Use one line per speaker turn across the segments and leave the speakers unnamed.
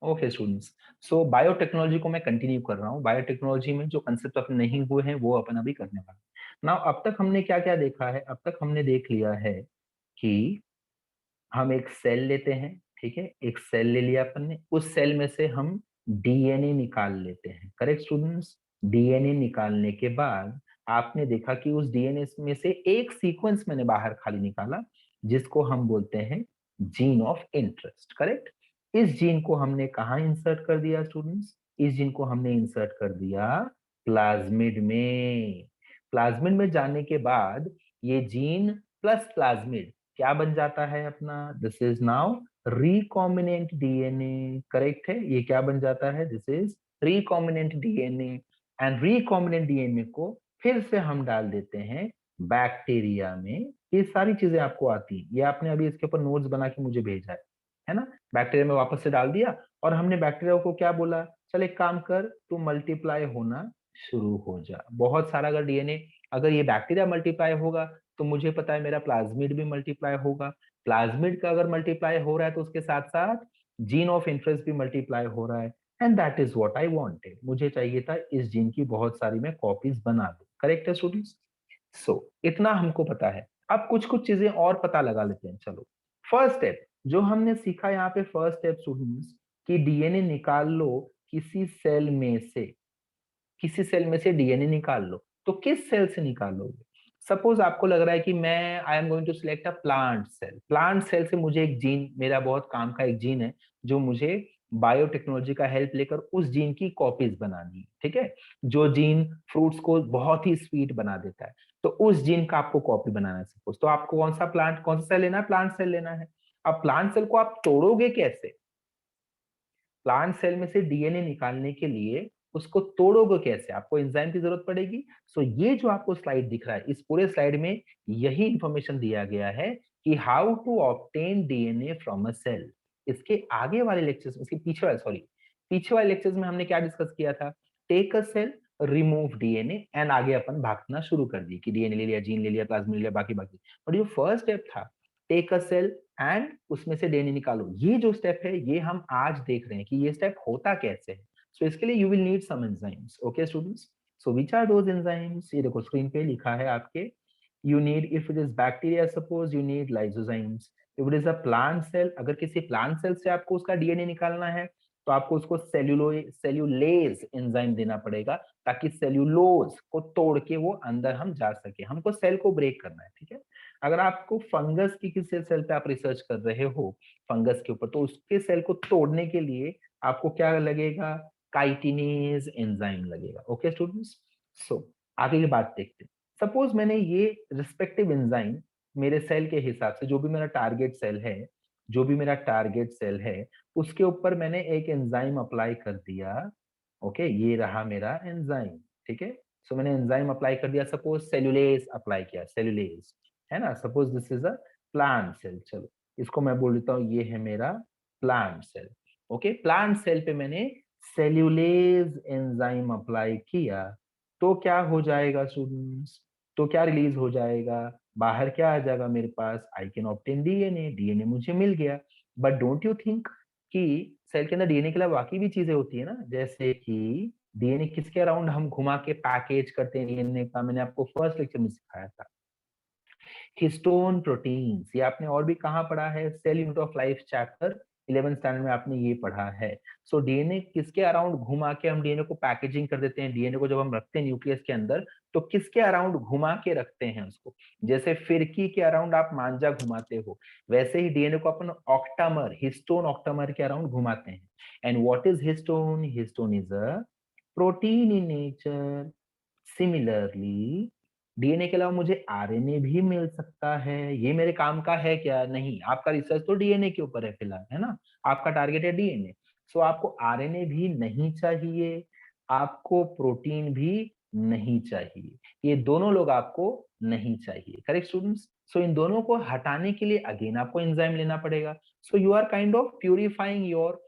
Okay students, सो biotechnology को मैं continue कर रहा हूँ। बायोटेक्नोलॉजी में जो कंसेप्ट अपने नहीं हुए हैं वो अपन अभी करने वाले हैं। नाउ अब तक हमने क्या क्या देखा है? अब तक हमने देख लिया है कि हम एक सेल लेते हैं, ठीक है, एक सेल ले लिया अपन ने, उस सेल में से हम डीएनए निकाल लेते हैं। Correct students? डीएनए निकालने के बाद आपने देखा कि उस डीएनए में से एक सीक्वेंस मैंने बाहर खाली निकाला, जिसको हम बोलते हैं जीन ऑफ इंटरेस्ट। करेक्ट? इस जीन को हमने कहाँ इंसर्ट कर दिया स्टूडेंट्स? इस जीन को हमने इंसर्ट कर दिया प्लाज्मिड में। प्लाज्मिड में जाने के बाद ये जीन प्लस प्लाज्मिड क्या बन जाता है अपना? This is now recombinant DNA. Correct है? ये क्या बन जाता है? This is recombinant DNA. And recombinant DNA को फिर से हम डाल देते हैं बैक्टीरिया में। ये सारी चीजें आपको आती हैं, ये आपने अभी इसके ऊपर नोट्स बना के मुझे भेजा है ना? बैक्टीरिया में वापस से डाल दिया और हमने बैक्टीरिया को क्या बोला? चल एक काम कर, तू मल्टीप्लाई होना शुरू हो जा। बहुत सारा अगर डीएनए, अगर ये बैक्टीरिया मल्टीप्लाई होगा तो मुझे पता है मेरा प्लाज्मिड भी मल्टीप्लाई होगा। प्लाज्मिड का अगर मल्टीप्लाई हो रहा है तो उसके साथ साथ जीन ऑफ इंटरेस्ट भी मल्टीप्लाई हो रहा है। And that is what I wanted. मुझे चाहिए था इस जीन की बहुत सारी मैं कॉपीज बना दूं। करेक्ट है स्टूडेंट्स? सो इतना हमको पता है। अब कुछ कुछ चीजें और पता लगा लेते हैं। चलो, फर्स्ट स्टेप जो हमने सीखा यहाँ पे, फर्स्ट स्टेप स्टूडेंट्स, कि डीएनए निकाल लो किसी सेल में से। किसी सेल में से डीएनए निकाल लो, तो किस सेल से निकालोगे? सपोज आपको लग रहा है कि मैं I am going to select a plant cell. Plant cell से मुझे एक जीन, मेरा बहुत काम का एक जीन है, जो मुझे बायोटेक्नोलॉजी का हेल्प लेकर उस जीन की कॉपीज बनानी है। ठीक है? जो जीन फ्रूट्स को बहुत ही स्वीट बना देता है, तो उस जीन का आपको कॉपी बनाना है सपोज। तो आपको कौन सा प्लांट, कौन सा सेल लेना है? प्लांट सेल लेना है। अब प्लांट सेल को आप तोड़ोगे कैसे? प्लांट सेल में से डीएनए निकालने के लिए उसको तोड़ोगे कैसे? आपको एंजाइम की जरूरत पड़ेगी। सो ये जो आपको स्लाइड दिख रहा है, इस पूरे स्लाइड में यही इंफॉर्मेशन दिया गया है कि how to obtain DNA from a cell. इसके आगे वाले लेक्चर्स, इसके पीछे वाले, सॉरी, पीछे वाले लेक्चर्स में हमने क्या डिस्कस किया था? Take a cell, remove DNA, and आगे अपन भागना शुरू कर दी कि डीएनए ले लिया, जीन ले लिया, प्लाज्मा ले लिया, बाकी बाकी। और जो फर्स्ट स्टेप था, टेक अ सेल एंड उसमें से डीएनए निकालो, ये जो स्टेप है ये हम आज देख रहे हैं कि ये स्टेप होता कैसे है। सो इसके लिए you will need some enzymes. Okay students? So which are those enzymes? ये देखो स्क्रीन पे लिखा है आपके। You need, if it is bacteria suppose, you need lysozymes. If it is a plant cell, अगर किसी प्लांट सेल से आपको उसका डीएनए निकालना है तो आपको उसको सेल्यूलेज एंजाइम देना पड़ेगा, ताकि सेल्यूलोज को तोड़ के वो अंदर हम जा सके। हमको सेल को ब्रेक करना है। ठीक है? अगर आपको फंगस की किसी सेल पे आप रिसर्च कर रहे हो, फंगस के ऊपर, तो उसके सेल को तोड़ने के लिए आपको क्या लगेगा? काइटिनेज एंजाइम लगेगा। Okay students? सो आगे की बात देखते हैं। सपोज मैंने ये रिस्पेक्टिव एंजाइम मेरे सेल के हिसाब से, जो भी मेरा टारगेट सेल है, जो भी मेरा टारगेट सेल है, उसके ऊपर मैंने एक एंजाइम अप्लाई कर दिया। ओके, ये रहा मेरा एंजाइम। ठीक है? सो मैंने एंजाइम अप्लाई कर दिया, सपोज सेल्यूलेज अप्लाई किया, सेल्यूलेज, है ना? Suppose this is a plant cell. चलो इसको मैं बोल देता हूँ ये है मेरा plant cell. Okay, plant cell पे मैंने सेल्यूलेज एंजाइम अप्लाई किया, तो क्या हो जाएगा स्टूडेंट्स? तो क्या रिलीज हो जाएगा? बाहर क्या आ जाएगा मेरे पास? I can obtain DNA. DNA मुझे मिल गया। बट डोंट यू थिंक कि सेल के अंदर डीएनए के अलावा बाकी भी चीजें होती है ना? जैसे कि डीएनए किसके अराउंड हम घुमा के पैकेज करते हैं डीएनए का, मैंने आपको फर्स्ट लेक्चर में सिखाया था। हिस्टोन प्रोटीन्स, ये आपने और भी कहाँ पढ़ा है? Cell unit of life chapter 11th standard में आपने ये पढ़ा है। सो डीएनए किसके अराउंड घुमा के हम डीएनए को पैकेजिंग कर देते हैं? डीएनए को जब हम रखते हैं न्यूक्लियस के अंदर, तो किसके अराउंड घुमा के रखते हैं उसको? जैसे फिरकी के अराउंड आप मांजा घुमाते हो, वैसे ही डीएनए को अपन ऑक्टामर, हिस्टोन ऑक्टामर के अराउंड घुमाते हैं। And what is histone? Histone is a protein in nature. Similarly DNA के अलावा मुझे आरएनए भी मिल सकता है। ये मेरे काम का है क्या? नहीं, आपका रिसर्च तो डीएनए के ऊपर है फिलहाल, है ना? आपका टारगेट है डीएनए। सो आपको आरएनए भी नहीं चाहिए, आपको प्रोटीन भी नहीं चाहिए। ये दोनों लोग आपको नहीं चाहिए। Correct students? सो इन दोनों को हटाने के लिए अगेन आपको एंजाइम लेना पड़ेगा। So you are kind of purifying your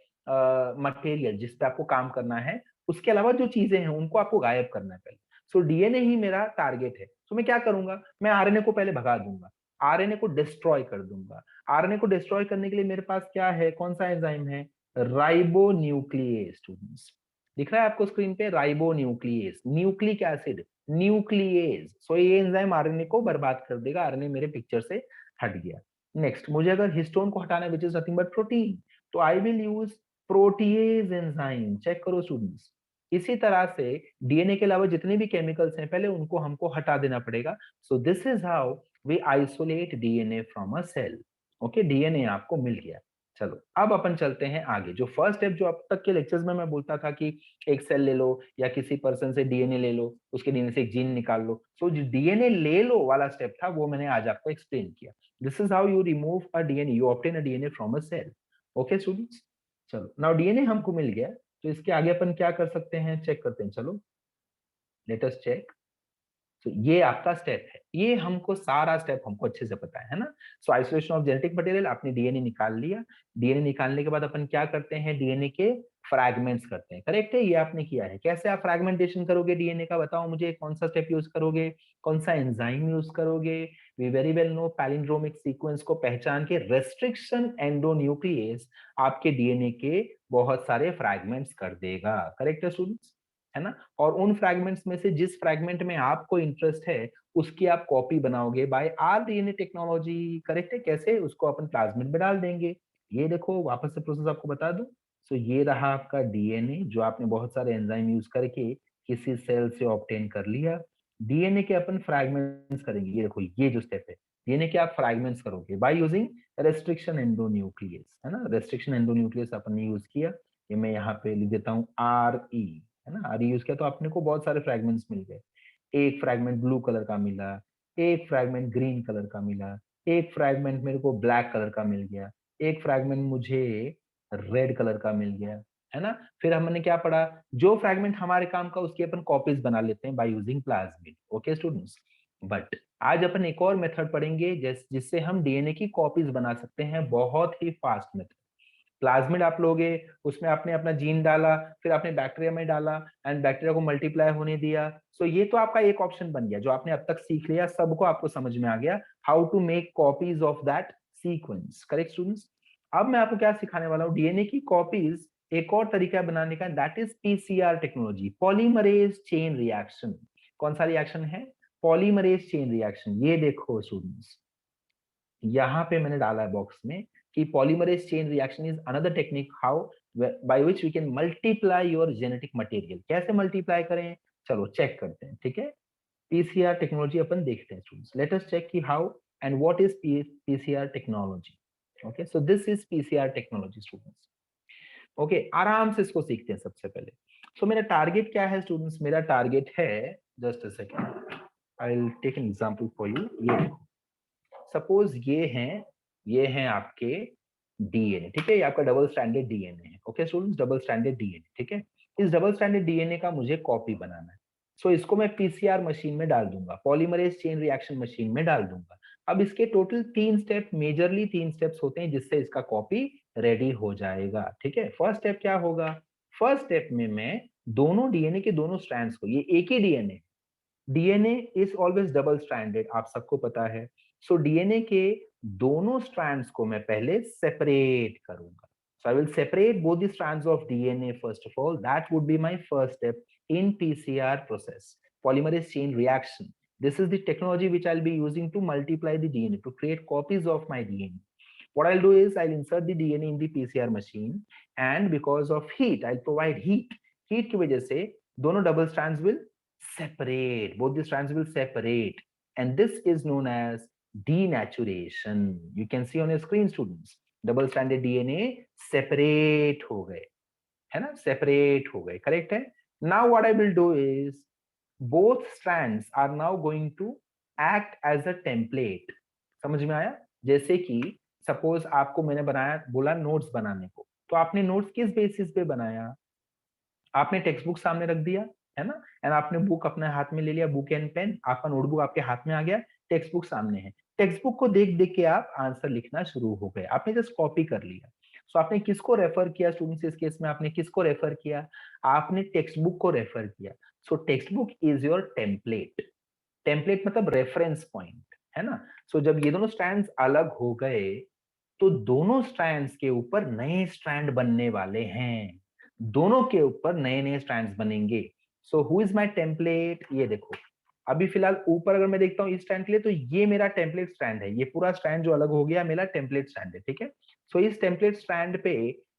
material जिस पे आपको काम करना है। उसके अलावा जो चीजें हैं उनको आपको गायब करना है पहले। सो डीएनए ही मेरा टारगेट है। तो मैं क्या करूंगा? मैं आरएनए को पहले भगा दूंगा, आरएनए को डिस्ट्रॉय कर दूंगा। आरएनए को डिस्ट्रॉय करने के लिए मेरे पास क्या है? कौन सा एंजाइम है? राइबोन्यूक्लियेज स्टूडेंट्स, दिख रहा है आपको स्क्रीन पे, राइबोन्यूक्लियेज, न्यूक्लिक एसिड, न्यूक्लियेज। सो ये एंजाइम आरएनए को बर्बाद कर देगा। आरएनए मेरे पिक्चर से हट गया। नेक्स्ट, मुझे अगर हिस्टोन को हटाना है which is nothing but protein, तो I will use protease enzyme. Check करो स्टूडेंट्स, इसी तरह से डीएनए के अलावा जितने भी केमिकल्स हैं पहले उनको हमको हटा देना पड़ेगा। So this is how we isolate DNA from a cell. Okay, DNA आपको मिल गया। चलो अब अपन चलते हैं आगे। जो फर्स्ट स्टेप जो अब तक के लेक्चर्स में मैं बोलता था कि एक सेल ले लो या किसी पर्सन से डीएनए ले लो, उसके डीएनए से एक जीन निकाल लो, तो जो डीएनए ले लो वाला स्टेप था वो मैंने आज आपको एक्सप्लेन किया। This is how you remove a DNA, you obtain a DNA from a cell. Okay students, चलो नाउ डीएनए हमको मिल गया, तो इसके आगे अपन क्या कर सकते हैं, चेक करते हैं। चलो लेट अस चेक। तो ये आपका स्टेप है, ये हमको सारा स्टेप हमको अच्छे से पता है ना। सो आइसोलेशन ऑफ जेनेटिक मटेरियल, आपने डीएनए निकाल लिया। डीएनए निकालने के बाद अपन क्या करते हैं, डीएनए के फ्रैगमेंट्स करते हैं। करेक्ट है, ये आपने किया है। कैसे आप फ्रैगमेंटेशन करोगे डीएनए का, बताओ मुझे, कौन सा स्टेप यूज करोगे, कौन सा एंजाइम यूज करोगे। We very well know palindromic sequence को पहचान के रेस्ट्रिक्शन एंडोन्यूक्लियस आपके डीएनए के बहुत सारे फ्रैगमेंट्स कर देगा। करेक्ट है स्टूडेंट्स, है ना। और उन फ्रैगमेंट्स में से जिस फ्रैगमेंट में आपको इंटरेस्ट है उसकी आप कॉपी बनाओगे बाय आरडीएनए टेक्नोलॉजी। करेक्ट है, कैसे, उसको अपन प्लाज्मिड में डाल देंगे। ये देखो वापस से प्रोसेस आपको बता दूं। सो ये रहा आपका डीएनए जो आपने बहुत सारे एंजाइम यूज करके किसी सेल से ऑब्टेन कर लिया। डीएनए के अपन फ्रैगमेंट्स करेंगे। ये देखो ये जो स्टेप है, डीएनए के आप फ्रैगमेंट्स करोगे बाय यूजिंग रेस्ट्रिक्शन एंडोन्यूक्लियस, है ना। रेस्ट्रिक्शन एंडोन्यूक्लियस अपन ने यूज किया। ये मैं यहाँ पे लिख देता हूँ आर ई, है ना। आर यूज किया तो अपने को बहुत सारे फ्रैगमेंट्स मिल गए। एक फ्रैगमेंट ब्लू कलर का मिला, एक फ्रैगमेंट ग्रीन कलर का मिला, एक फ्रैगमेंट मेरे को ब्लैक कलर का मिल गया, एक फ्रैगमेंट मुझे रेड कलर का मिल गया, है ना। फिर हमने क्या पढ़ा, जो फ्रैगमेंट हमारे काम का उसकी अपन कॉपीज बना लेते हैं by using plasmid. Okay students, but आज अपन एक और मेथड पढ़ेंगे जिससे हम डीएनए की कॉपीज बना सकते हैं बहुत ही फास्ट मेथड। प्लाज्मिड आप लोगे, उसमें आपने अपना जीन डाला, फिर आपने बैक्टीरिया में डाला एंड बैक्टीरिया को मल्टीप्लाई होने दिया। सो ये तो आपका एक ऑप्शन बन गया जो आपने अब तक सीख लिया, सबको आपको समझ में आ गया how to make copies of that sequence. Correct students, अब मैं आपको क्या सिखाने वाला हूँ, डीएनए की कॉपीज एक और तरीका बनाने का, that is PCR technology, polymerase chain reaction. कौन सा रिएक्शन है, पॉलीमरेज चेन रिएक्शन। ये देखो स्टूडेंट्स, यहाँ पे मैंने डाला है बॉक्स में कि polymerase chain reaction is another technique how by which we can multiply your genetic material. कैसे मल्टीप्लाई करें, चलो चेक करते हैं, ठीक है। पीसीआर टेक्नोलॉजी अपन देखते हैं स्टूडेंट्स। लेट अस चेक कि how and what is PCR technology. Okay, so this is PCR technology students. Okay, आराम से इसको सीखते हैं सबसे पहले। सो मेरा टारगेट क्या है स्टूडेंट्स, मेरा टारगेट है, just a second, I will take an example for you. ये देखो, सपोज ये हैं आपके डीएनए, ठीक है। ये आपका डबल स्टैंडर्ड डीएनए है। Okay students, double standard DNA, ठीक है। इस डबल स्टैंडर्ड डीएनए का मुझे कॉपी बनाना है। सो इसको मैं पीसीआर मशीन में डाल दूंगा, पॉलीमरेज चेन रिएक्शन मशीन में डाल दूंगा। अब इसके टोटल 3 स्टेप, मेजरली 3 स्टेप्स होते हैं जिससे इसका कॉपी रेडी हो जाएगा, ठीक है। फर्स्ट स्टेप क्या होगा, फर्स्ट स्टेप में मैं दोनों डीएनए के दोनों स्ट्रैंड्स को, ये एक ही DNA, DNA is always double stranded, आप सबको पता है। सो डीएनए के दोनों स्ट्रैंड्स को मैं पहले सेपरेट करूंगा। So I will separate both the strands of DNA first of all, that would be my first step in PCR process, polymerase chain reaction. This is the technology which I'll be using to multiply the DNA, to create copies of my DNA. What I'll do is I'll insert the DNA in the PCR machine, and because of heat, I'll provide heat. Heat की वजह से दोनों double strands will separate, both the strands will separate, and this is known as denaturation. You can see on your screen students, double stranded DNA separate हो गए, है ना, separate हो गए, correct है। Now what I will do is both strands are now going to act as a template। समझ में आया, जैसे कि सपोज आपको मैंने बनाया, बोला नोट्स बनाने को, तो आपने नोट्स किस बेसिस पे बनाया, आपने टेक्स्ट बुक सामने रख दिया, है ना, एंड आपने बुक अपने हाथ में ले लिया, बुक एंड पेन, आपका नोटबुक आपके हाथ में आ गया, टेक्स्ट बुक सामने है। टेक्स्ट बुक को देख देख के आप आंसर लिखना शुरू हो गए, आपने जस्ट कॉपी कर लिया। सो आपने किसको रेफर किया स्टूडेंट्स, इस केस में आपने किसको रेफर किया, आपने टेक्स्ट बुक को रेफर किया। सो text book is your template. Template मतलब रेफरेंस पॉइंट, है ना। सो जब ये दोनों स्टैंड्स अलग हो गए, तो दोनों स्ट्रैंड्स के ऊपर नए स्ट्रैंड बनने वाले हैं, दोनों के ऊपर नए नए स्ट्रैंड्स बनेंगे। So who is my template, ये देखो अभी फिलहाल ऊपर अगर मैं देखता हूँ इस स्ट्रैंड के लिए, तो ये मेरा टेम्पलेट स्ट्रैंड है, ये पूरा स्ट्रैंड जो अलग हो गया मेरा टेम्पलेट स्ट्रैंड है, ठीक है। सो इस टेम्पलेट स्ट्रैंड पे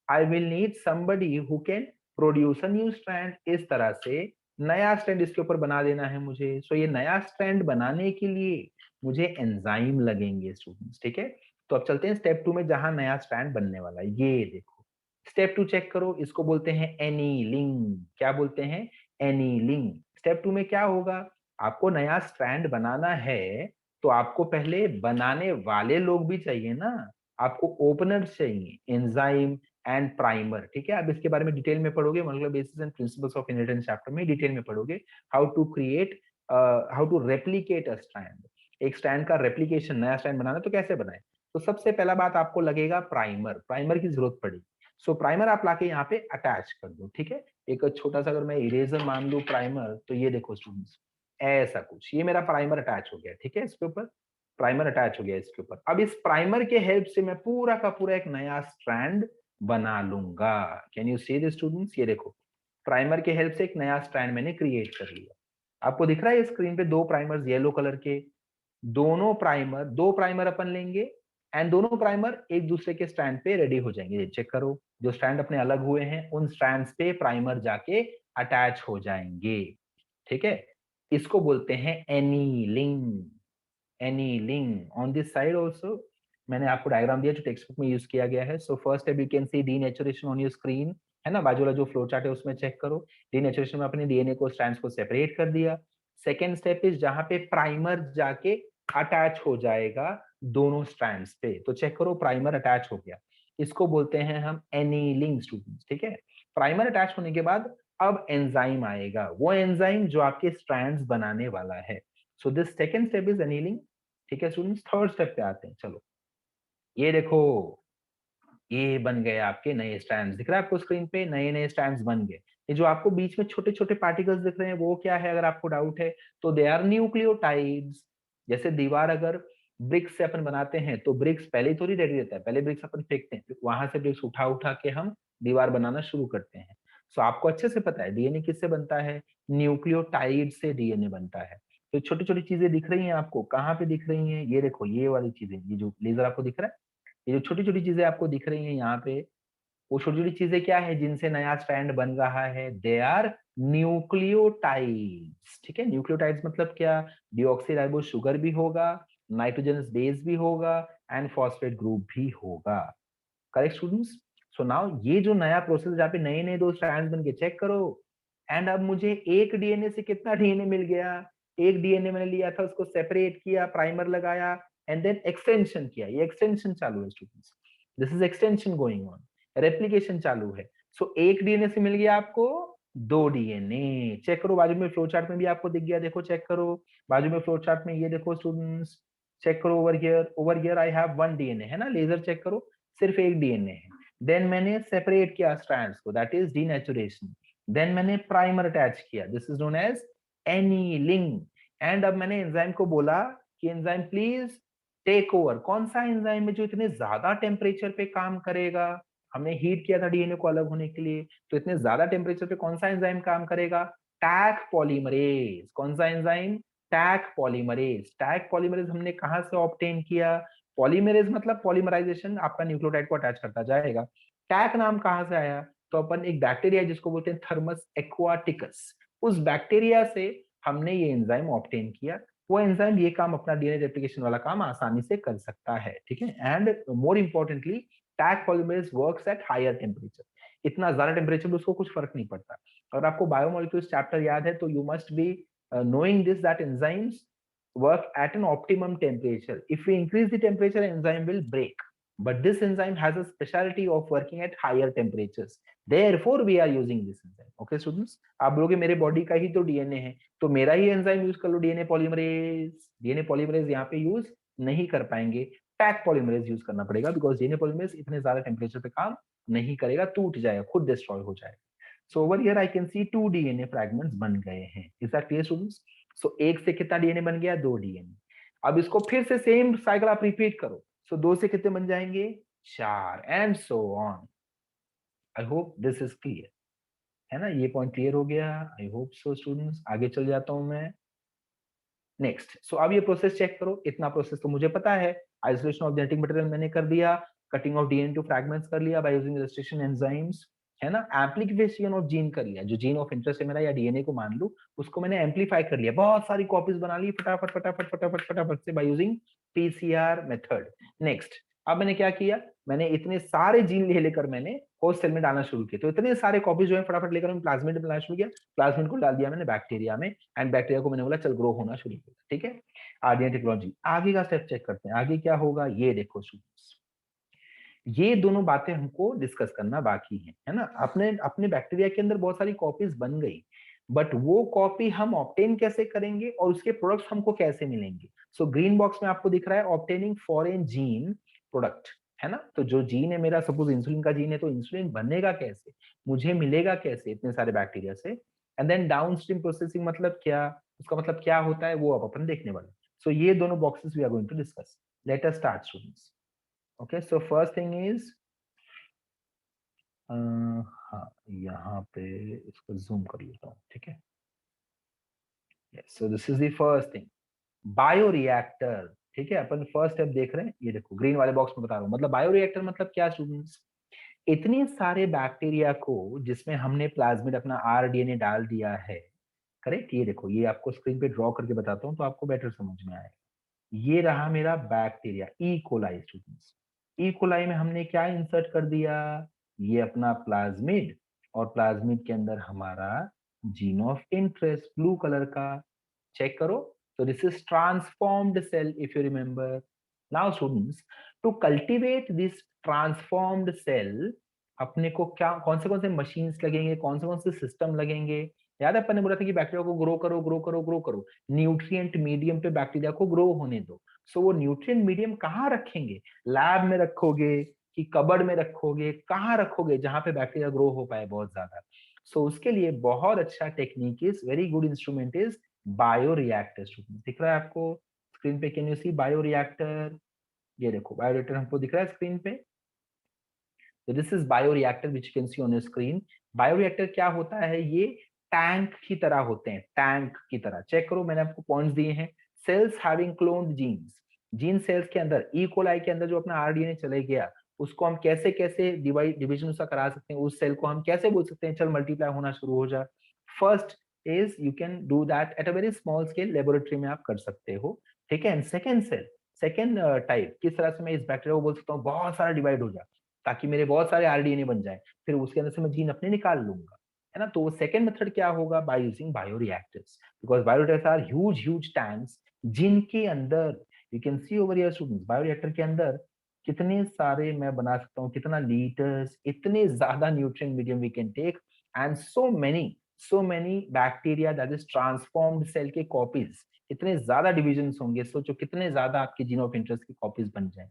I will need somebody who can produce a new strand, इस तरह से नया स्ट्रैंड इसके ऊपर बना देना है मुझे। सो ये नया स्ट्रैंड बनाने के लिए मुझे एंजाइम लगेंगे स्टूडेंट्स, ठीक है। तो अब चलते हैं स्टेप 2 में, जहां नया स्ट्रैंड बनने वाला है। ये देखो स्टेप 2 चेक करो, इसको बोलते हैं एनीलिंग। क्या बोलते हैं? एनीलिंग। स्टेप 2 में क्या होगा, आपको नया स्ट्रैंड बनाना है, तो आपको पहले बनाने वाले लोग भी चाहिए ना, आपको ओपनर्स चाहिए, एंजाइम एंड प्राइमर, ठीक है। अब इसके बारे में डिटेल में पढ़ोगे, molecular basis and principles of inheritance chapter में डिटेल में पढ़ोगे, how to create, how to replicate a strand. एक स्ट्रैंड का रेप्लिकेशन, नया स्ट्रैंड बनाना तो कैसे बनाए। तो सबसे पहला बात आपको लगेगा प्राइमर, प्राइमर की जरूरत पड़ेगी। सो प्राइमर आप लाके यहाँ पे अटैच कर दो, ठीक है। एक छोटा सा अगर मैं इरेजर मान लू प्राइमर, तो ये देखो स्टूडेंट्स ऐसा कुछ, ये मेरा प्राइमर अटैच हो गया, ठीक है। इसके ऊपर प्राइमर अटैच हो गया इसके ऊपर। अब इस प्राइमर के हेल्प से मैं पूरा का पूरा एक नया स्ट्रैंड बना लूंगा। Can you see this students, ये देखो प्राइमर के हेल्प से एक नया स्ट्रैंड मैंने क्रिएट कर लिया। आपको दिख रहा है स्क्रीन पे दो प्राइमर्स येलो कलर के, दोनों प्राइमर, दो प्राइमर अपन लेंगे एंड दोनों प्राइमर एक दूसरे के स्ट्रैंड पे रेडी हो जाएंगे। चेक करो, जो स्ट्रैंड अपने अलग हुए हैं उन स्ट्रैंड्स पे प्राइमर जाके अटैच हो जाएंगे, ठीक है। इसको बोलते हैं annealing. Annealing on this side also मैंने आपको डायग्राम दिया जो टेक्स्ट बुक में यूज किया गया है। So first step you can C denaturation on your screen, है ना, बाजू वाला जो फ्लो चार्ट है उसमें चेक करो। डीनेचुरेशन में अपने डीएनए को, स्ट्रैंड्स को सेपरेट कर दिया। सेकेंड स्टेप इज जहां पे प्राइमर जाके अटैच हो जाएगा दोनों स्ट्रैंड्स पे, तो चेक करो प्राइमर अटैच हो गया, इसको बोलते हैं हम एनीलिंग स्टूडेंट्स, ठीक है। प्राइमर अटैच होने के बाद अब एंजाइम आएगा, वो एंजाइम जो आपके स्ट्रैंड्स बनाने वाला है। So this second step is annealing, ठीक है स्टूडेंट्स। थर्ड स्टेप पे आते हैं, चलो ये देखो ये बन गए आपके नए स्ट्रैंड्स, दिख रहा है आपको स्क्रीन पे, नए नए स्ट्रैंड्स बन गए। ये जो आपको बीच में छोटे छोटे पार्टिकल्स दिख रहे हैं वो क्या है, अगर आपको डाउट है तो दे आर न्यूक्लियोटाइड्स। जैसे दीवार अगर ब्रिक्स से अपन बनाते हैं तो ब्रिक्स पहले ही थोड़ी रेडी रहता है, पहले ब्रिक्स अपन फेंकते हैं, फिर वहां से ब्रिक्स उठा उठा के हम दीवार बनाना शुरू करते हैं। सो आपको अच्छे से पता है डीएनए किससे बनता है, न्यूक्लियोटाइड से डीएनए बनता है। तो छोटी छोटी चीजें दिख रही हैं आपको, कहाँ पे दिख रही हैं, ये देखो ये वाली चीजें, ये जो लेजर आपको दिख रहा है, ये जो छोटी छोटी चीजें आपको दिख रही हैं यहाँ पे, वो छोटी छोटी चीजें क्या है जिनसे नया स्ट्रैंड बन रहा है, दे आर न्यूक्लियोटाइड्स, ठीक है। न्यूक्लियोटाइड्स मतलब क्या, डीऑक्सीराइबोस शुगर भी होगा, नाइट्रोजनस बेस भी होगा एंड फॉस्फेट ग्रुप भी होगा, करेक्ट स्टूडेंट्स। सो नाउ ये जो नया प्रोसेस जहाँ पे नए नए दो स्ट्रैंड्स बन के, चेक करो। एंड अब मुझे एक डीएनए से कितना डीएनए मिल गया, एक डीएनए मैंने लिया था उसको सेपरेट किया, प्राइमर लगाया एंड देन एक्सटेंशन किया, ये एक्सटेंशन चालू है students, this is extension going on, replication चालू है। सो एक डीएनए से मिल गया आपको दो डीएनए, चेक करो बाजू में फ्लो चार्ट में भी आपको दिख गया, देखो चेक करो बाजू में फ्लो चार्ट में, ये देखो स्टूडेंट्स चेक करो, over here I have one DNA, है ना, लेजर चेक करो सिर्फ एक डीएनए है। देन मैंने सेपरेट किया स्ट्रैंड्स को, दैट इज डीनेचुरेशन। देन मैंने प्राइमर अटैच किया, this is known as annealing. And अब मैंने एंजाइम को बोला कि एंजाइम प्लीज टेक ओवर, कौन सा एंजाइम है जो इतने ज्यादा टेम्परेचर पे काम करेगा, हमने हीट किया था डीएनए को अलग होने के लिए, तो इतने ज्यादा टेम्परेचर पे कौन सा एंजाइम काम करेगा, टैक पॉलीमरेज। कौन सा enzyme, Taq polymerase. Taq polymerase हमने कहां से ऑब्टेन किया, पॉलीमरेज मतलब पॉलीमराइजेशन, आपका न्यूक्लियोटाइड को अटैच करता जाएगा। टैक नाम कहां से आया, तो अपन एक बैक्टीरिया जिसको बोलते हैं थर्मस एक्वाटिकस, उस बैक्टीरिया से हमने ये एंजाइम ऑब्टेन किया। वो एंजाइम ये काम, अपना डीएनए रेप्लिकेशन वाला काम आसानी से कर सकता है, ठीक है। And more importantly Taq polymerase works at higher temperature, इतना ज्यादा टेम्परेचर में उसको कुछ फर्क नहीं पड़ता। अगर आपको बायोमोलिक्यूल्स चैप्टर याद है तो you must be knowing this that enzymes work at an optimum temperature. If we increase the temperature, enzyme will break, but this enzyme has a specialty of working at higher temperatures, therefore we are using this enzyme. Okay students, आप बोलोगे मेरे body का ही तो DNA है, तो मेरा ही enzyme use कर लो, DNA polymerase. DNA polymerase यहाँ पे यूज नहीं कर पाएंगे, टैग पॉलीमरेज यूज करना पड़ेगा, बिकॉज डीएनए पॉलीमरेज इतने ज्यादा टेम्परेचर पे काम नहीं करेगा, टूट जाएगा, खुद डिस्ट्रॉय हो जाएगा। So over here I can see two DNA fragments बन गए हैं, is that clear students. So एक से कितना डीएनए बन गया, दो डीएनए। अब इसको फिर से सेम साइकिल आप रिपीट करो, सो दो से कितने बन जाएंगे, 4 and so on. I hope this is clear, है ना, ये पॉइंट क्लियर हो गया। I hope so students. आगे चल जाता हूं मैं नेक्स्ट। सो अब ये प्रोसेस चेक करो, इतना प्रोसेस तो मुझे पता है। आइसोलेशन ऑफ जेनेटिक मटेरियल मैंने कर दिया, cutting of DNA to fragments कर लिया बाय यूजिंग रेजिस्ट्रेशन एंजाइम्स, है ना, एम्प्लीफिकेशन ऑफ जीन कर लिया, जो जीन ऑफ इंटरेस्ट है मेरा या डीएनए को मान लू, उसको मैंने एम्पलीफाई कर लिया, बहुत सारी कॉपीज बना ली फटाफट फटाफट फटाफट फटाफट से by using PCR method. Next, अब मैंने क्या किया, मैंने इतने सारे जीन ले लेकर मैंने होस्ट सेल में डालना शुरू किया, तो इतने सारे कॉपीज जो है फटाफट लेकर मैंने प्लाज्मिड में डालना शुरू किया, प्लाज्मिड को डाल दिया मैंने बैक्टीरिया में, एंड बैक्टीरिया को मैंने बोला चल ग्रो होना शुरू किया। ठीक है, आरडीएनए टेक्नोलॉजी। आगे का स्टेप चेक करते हैं, आगे क्या होगा, ये देखो स्टूडेंट्स, ये दोनों बातें हमको डिस्कस करना बाकी है ना। अपने अपने बैक्टीरिया के अंदर बहुत सारी कॉपीज बन गई, बट वो कॉपी हम ऑब्टेन कैसे करेंगे और उसके प्रोडक्ट्स हमको कैसे मिलेंगे। सो ग्रीन बॉक्स में आपको दिख रहा है ऑब्टेनिंग फॉरेन जीन प्रोडक्ट, है ना। तो जो जीन है मेरा, सपोज इंसुलिन का जीन है, तो इंसुलिन बनेगा कैसे, मुझे मिलेगा कैसे इतने सारे बैक्टीरिया से। एंड देन डाउनस्ट्रीम प्रोसेसिंग मतलब क्या, उसका मतलब क्या होता है, वो अब अपन देखने वाले। सो ये दोनों boxes we are going to discuss. Let us start students. Okay, so first thing is, हाँ यहाँ पे इसको जूम कर लेता हूँ, ठीक है। So this is the first thing, bioreactor. ठीक है, अपन फर्स्ट स्टेप देख रहे हैं, ये देखो ग्रीन वाले बॉक्स में बता रहा हूँ, मतलब बायोरिएक्टर मतलब क्या स्टूडेंट्स, इतने सारे बैक्टीरिया को जिसमें हमने प्लाज्मिड अपना आरडीएनए डाल दिया है, करेक्ट। ये देखो, ये आपको स्क्रीन पे ड्रॉ करके बताता हूँ तो आपको बेटर समझ में आएगा। ये रहा मेरा bacteria E coli students. E coli में हमने क्या इंसर्ट कर दिया, ये अपना प्लाज्मिड, और प्लाज्मिड के अंदर हमारा gene of interest blue colour का, चेक करो। तो this is transformed cell if you remember. Now students, to cultivate this transformed cell, अपने को क्या कौन से मशीन्स लगेंगे, कौन से सिस्टम लगेंगे। याद है अपन ने बोला था कि बैक्टीरिया को ग्रो करो ग्रो करो ग्रो करो, न्यूट्रिएंट मीडियम पे बैक्टीरिया को ग्रो होने दो। सो वो न्यूट्रिएंट मीडियम कहाँ रखेंगे, लैब में रखोगे कि कबर्ड में रखोगे, कहाँ रखोगे जहां पे बैक्टीरिया ग्रो हो पाए बहुत ज्यादा। सो उसके लिए बहुत अच्छा technique is, very good instrument is bioreactor. दिख रहा है आपको स्क्रीन पे, कैन यू सी बायोरिएक्टर। ये देखो बायोरिएक्टर हमको दिख रहा है स्क्रीन पे। तो this is bioreactor which can see on your screen. Bioreactor क्या होता है, ये टैंक की तरह होते हैं, टैंक की तरह। चेक करो, मैंने आपको पॉइंट्स दिए हैं। Cells having cloned genes, gene cells के अंदर, ई कोलाई के अंदर जो अपना आरडीएनए चले गया, उसको हम कैसे कैसे डिवाइड डिवीजन उसका करा सकते हैं, उस सेल को हम कैसे बोल सकते हैं चल मल्टीप्लाई होना शुरू हो जा। First is you can do that at a very small scale, laboratory में आप कर सकते हो। ठीक है, and second cell, second type, किस तरह से मैं इस बैक्टीरिया को बोल सकता हूँ बहुत सारा डिवाइड हो जा, ताकि मेरे बहुत सारे आरडीएनए बन जाए, फिर उसके अंदर से मैं जीन अपने निकाल लूंगा, है ना। तो सेकंड मेथड क्या होगा, by using bioreactors, because bioreactors are huge huge tanks, जिनके अंदर you can see over here students, bioreactor के अंदर कितने सारे मैं बना सकता हूँ, कितना लीटर्स, इतने ज्यादा nutrient medium we can take, and so many bacteria that is transformed cell के कॉपीज, इतने ज्यादा डिविजन होंगे, सोचो कितने ज्यादा आपके जीन ऑफ इंटरेस्ट की कॉपीज बन जाए।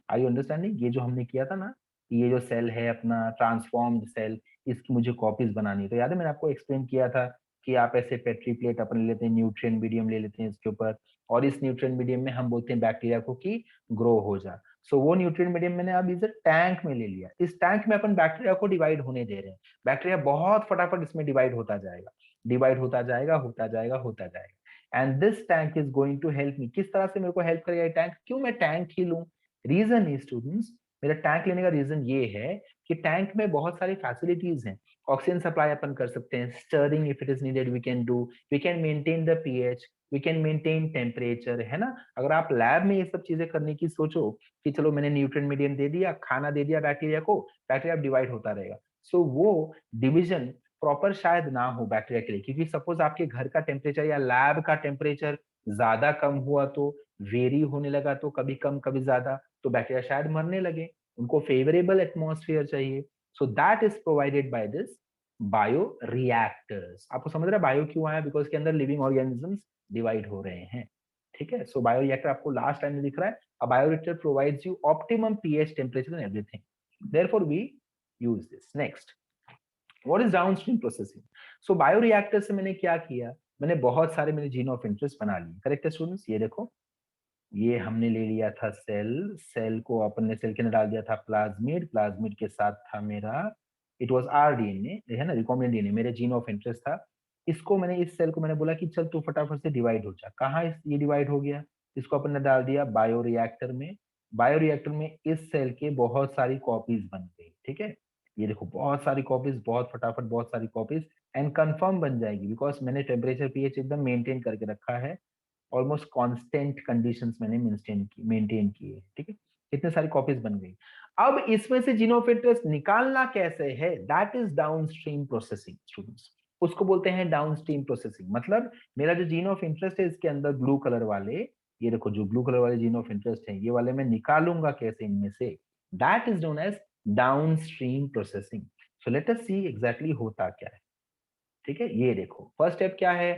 आर यू अंडरस्टैंडिंग, ये जो हमने किया था ना, ये जो सेल है अपना ट्रांसफॉर्म्ड सेल, इसकी मुझे कॉपीज बनानी है, तो याद है मैंने आपको एक्सप्लेन किया था कि आप ऐसे पेट्री प्लेट अपन ले लेते हैं, न्यूट्रिएंट मीडियम ले लेते हैं इसके ऊपर, और इस न्यूट्रिएंट मीडियम में हम बोलते हैं बैक्टीरिया को कि ग्रो हो जा। सो वो न्यूट्रिएंट मीडियम मैंने अब इसे टैंक में ले लिया, इस टैंक में अपन बैक्टीरिया को डिवाइड होने दे रहे हैं, बैक्टीरिया बहुत फटाफट इसमें डिवाइड होता जाएगा, डिवाइड होता जाएगा होता जाएगा होता जाएगा, and this tank is going to help me. किस तरह से मेरे को हेल्प करेगा ये टैंक, क्यों मैं टैंक ही लूं, रीजन इज स्टूडेंट्स, मेरा टैंक लेने का रीजन ये है कि टैंक में बहुत सारी फैसिलिटीज हैं, ऑक्सीजन सप्लाई अपन कर सकते हैं, stirring if it is needed we can do, we can maintain the pH, we can maintain temperature, है ना। अगर आप लैब में ये सब चीजें करने की सोचो कि चलो मैंने न्यूट्रिएंट मीडियम दे दिया, खाना दे दिया बैक्टीरिया को, बैक्टीरिया डिवाइड होता रहेगा, सो वो डिविजन प्रॉपर शायद ना हो बैक्टीरिया के लिए, क्योंकि सपोज आपके घर का टेम्परेचर या लैब का टेम्परेचर ज्यादा कम हुआ, तो वेरी होने लगा, तो कभी कम कभी ज्यादा, तो बैक्टीरिया शायद मरने लगे, उनको फेवरेबल एटमॉस्फेयर चाहिए। So that is provided by this bio reactors. आपको समझ रहा है बायो क्यों आया, बिकॉज के अंदर लिविंग ऑर्गेनिजम्स डिवाइड हो रहे हैं। ठीक है, सो बायो रिएक्टर आपको लास्ट टाइम में दिख रहा है, a bioreactor provides you optimum pH temperature and everything, therefore we use this. Next, what is downstream processing. So bioreactor से मैंने क्या किया, मैंने बहुत सारे मेरे जीन ऑफ इंटरेस्ट बना लिए, करेक्ट है स्टूडेंट्स। ये देखो ये हमने ले लिया था सेल, सेल को अपन ने सेल के अंदर डाल दिया था प्लाज्मिड, प्लाज्मिड के साथ था मेरा, इट वाज आरडीएनए, है ना, रिकॉम्बिनेंट डीएनए, मेरे जीन ऑफ इंटरेस्ट था। इसको मैंने, इस सेल को मैंने बोला कि चल तू फटाफट से डिवाइड हो जा। कहाँ ये डिवाइड हो गया? इसको अपन ने डाल दिया बायोरिएक्टर में। बायोरिएक्टर में इस सेल के बहुत सारी कॉपीज बन गई, ठीक है। ये देखो बहुत सारी कॉपीज, बहुत फटाफट बहुत सारी कॉपीज, एंड कंफर्म बन जाएगी बिकॉज मैंने टेम्परेचर पीएच एकदम मेंटेन करके रखा है। ऑलमोस्ट कांस्टेंट कंडीशंस मैंने मेंटेन किए, ठीक है। इतने सारी कॉपीज बन गई। अब इसमें से जीन ऑफ इंटरेस्ट निकालना कैसे है, that is downstream processing students. उसको बोलते हैं डाउनस्ट्रीम प्रोसेसिंग। मतलब मेरा जो जीन ऑफ इंटरेस्ट है इसके अंदर ब्लू कलर वाले, ये देखो जो ब्लू कलर वाले जीन ऑफ इंटरेस्ट है, ये वाले मैं निकालूंगा कैसे इनमें से, that is known as downstream processing. So let us see exactly होता क्या है, ठीक है। ये देखो फर्स्ट स्टेप क्या है,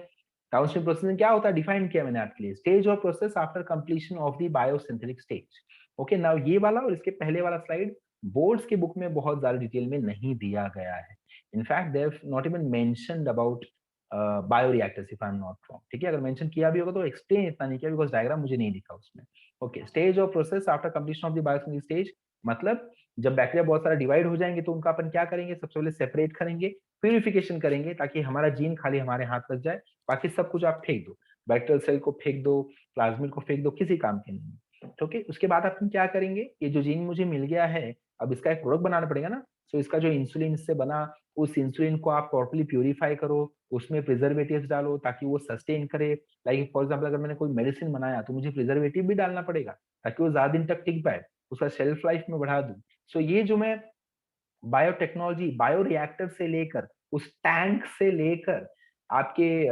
डाउनस्ट्रीम प्रोसेसिंग क्या होता है, डिफाइन किया मैंने आपके लिए, stage of process after completion of the biosynthetic stage. Okay, now ये वाला और इसके पहले वाला स्लाइड बोर्ड्स की बुक में बहुत ज्यादा डिटेल में नहीं दिया गया है। In fact they have not even mentioned about bioreactors if I am not wrong, ठीक है। अगर मेंशन किया भी होगा तो एक्सप्लेन इतना नहीं किया बिकॉज डायग्राम मुझे नहीं दिखा उसमें। Okay, stage of process after completion of the biosynthetic stage, मतलब जब बैक्टीरिया बहुत सारा डिवाइड हो जाएंगे तो उनका अपन क्या करेंगे, सबसे पहले सेपरेट करेंगे, प्यूरिफिकेशन करेंगे ताकि हमारा जीन खाली हमारे हाथ लग जाए, बाकी सब कुछ आप फेंक दो, बैक्टीरियल सेल को फेंक दो, प्लाज्मिड को फेंक दो, किसी काम के नहीं। ठीक है, उसके बाद अपन क्या करेंगे, ये जो जीन मुझे मिल गया है अब इसका एक प्रोडक्ट बनाना पड़ेगा ना। सो इसका जो इंसुलिन इससे बना, उस इंसुलिन को आप प्रॉपर्ली प्यूरिफाई करो, उसमें प्रिजर्वेटिव्स डालो ताकि वो सस्टेन करे। लाइक फॉर एग्जाम्पल अगर मैंने कोई मेडिसिन बनाया तो मुझे प्रिजर्वेटिव भी डालना पड़ेगा ताकि वो ज्यादा दिन तक टिक पाए, उसका शेल्फ लाइफ में बढ़ा दूं। सो ये जो मैं बायोटेक्नोलॉजी, बायोरिएक्टर से लेकर उस टैंक से लेकर आपके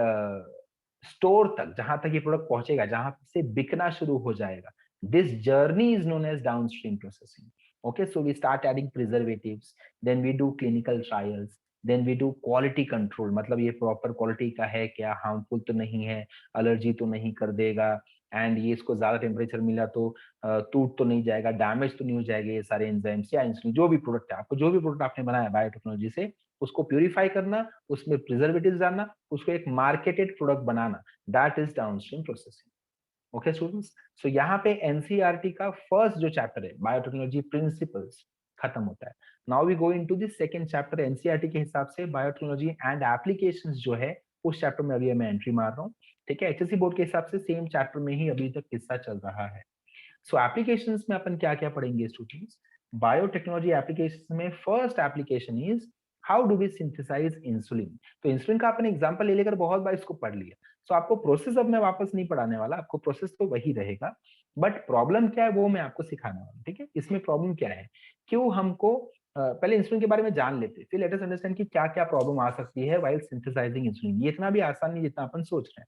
स्टोर तक, जहां तक ये प्रोडक्ट पहुंचेगा, जहां से बिकना शुरू हो जाएगा, this journey is known as downstream processing. Okay, so we start adding preservatives, then we do clinical trials, then we do quality control, मतलब ये प्रॉपर क्वालिटी का है क्या, हार्मफुल तो नहीं है, एलर्जी तो नहीं कर देगा, एंड ये इसको ज्यादा टेम्परेचर मिला तो टूट तो नहीं जाएगा, डैमेज तो नहीं हो जाएगा ये सारे एंजाइम्स या इंसुलिन, जो भी प्रोडक्ट है आपको, जो भी प्रोडक्ट आपने बनाया बायोटेक्नोलॉजी से, उसको प्यूरिफाई करना, उसमें प्रिजर्वेटिव डालना, उसको एक मार्केटेड प्रोडक्ट बनाना, that is downstream processing. Okay students, so यहाँ पे एनसीईआरटी का फर्स्ट जो चैप्टर है बायोटेक्नोलॉजी प्रिंसिपल्स खत्म होता है। Now we go into the second chapter. NCERT के हिसाब से बायोटेक्नोलॉजी एंड एप्लीकेशंस जो है उस चैप्टर में अभी मैं एंट्री मार रहा हूँ, ठीक है। एचएससी बोर्ड के हिसाब से सेम चैप्टर में ही अभी तक किस्सा चल रहा है। सो एप्लीकेशंस में अपन क्या क्या पढ़ेंगे स्टूडेंट्स, बायोटेक्नोलॉजी एप्लीकेशन में first application is how do we synthesise insulin. तो इंसुलिन का अपन एग्जांपल ले लेकर बहुत बार इसको पढ़ लिया, सो आपको प्रोसेस अब मैं वापस नहीं पढ़ाने वाला, आपको प्रोसेस तो वही रहेगा, बट प्रॉब्लम क्या है वो मैं आपको सिखाने वाला हूँ, ठीक है। इसमें प्रॉब्लम क्या है, क्यों हमको पहले इंसुलिन के बारे में जान लेते, फिर लेट अस अंडरस्टैंड कि क्या क्या प्रॉब्लम आ सकती है व्हाइल सिंथेसाइजिंग इंसुलिन। ये इतना भी आसान नहीं जितना अपन सोच रहे हैं।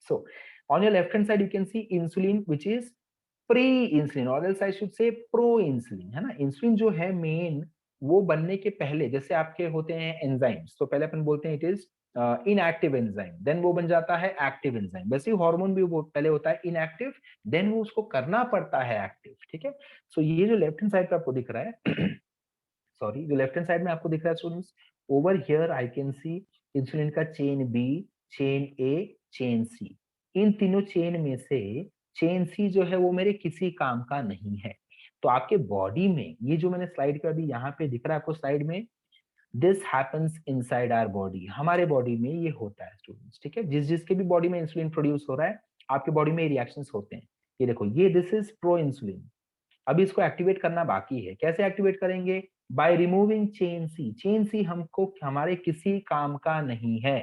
So on your left hand side you can see insulin which is pre insulin, और else I should say pro insulin, है ना। इंसुलिन जो है मेन, वो बनने के पहले जैसे आपके होते हैं एंजाइम्स, तो पहले अपन बोलते हैं it is inactive enzyme, then वो बन जाता है एक्टिव एंजाइम। वैसे ही हार्मोन भी वो पहले होता है इनएक्टिव, देन वो उसको करना पड़ता है एक्टिव, ठीक है। सो ये जो लेफ्ट हैंड साइड पे आपको दिख रहा है सॉरी, जो लेफ्ट हैंड साइड में आपको दिख रहा है students, over here I can see insulin का chain B, chain A, chain C. इन तीनों चेन में से चेन सी जो है वो मेरे किसी काम का नहीं है। तो आपके बॉडी में ये जो मैंने स्लाइड पे अभी यहाँ पे दिख रहा है आपको स्लाइड में, this happens inside our body, हमारे बॉडी में ये होता है स्टूडेंट्स, ठीक है। जिस जिसके भी बॉडी में इंसुलिन प्रोड्यूस हो रहा है, आपके बॉडी में रिएक्शंस होते हैं। ये देखो, ये दिस इज प्रो इंसुलिन। अभी इसको एक्टिवेट करना बाकी है। कैसे एक्टिवेट करेंगे, by removing chain C. Chain C हमको हमारे किसी काम का नहीं है,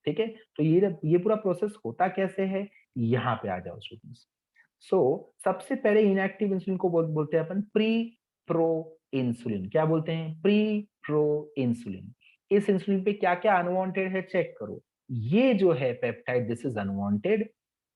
ठीक है। तो ये पूरा प्रोसेस होता कैसे है, यहाँ पे आ जाओ स्टूडेंट्स। सो सबसे पहले इनएक्टिव इंसुलिन को बोलते हैं अपन प्री प्रो इंसुलिन। क्या बोलते हैं, प्री प्रो इंसुलिन। इस इंसुलिन पे क्या क्या अनवांटेड है चेक करो। ये जो है peptide, this is unwanted.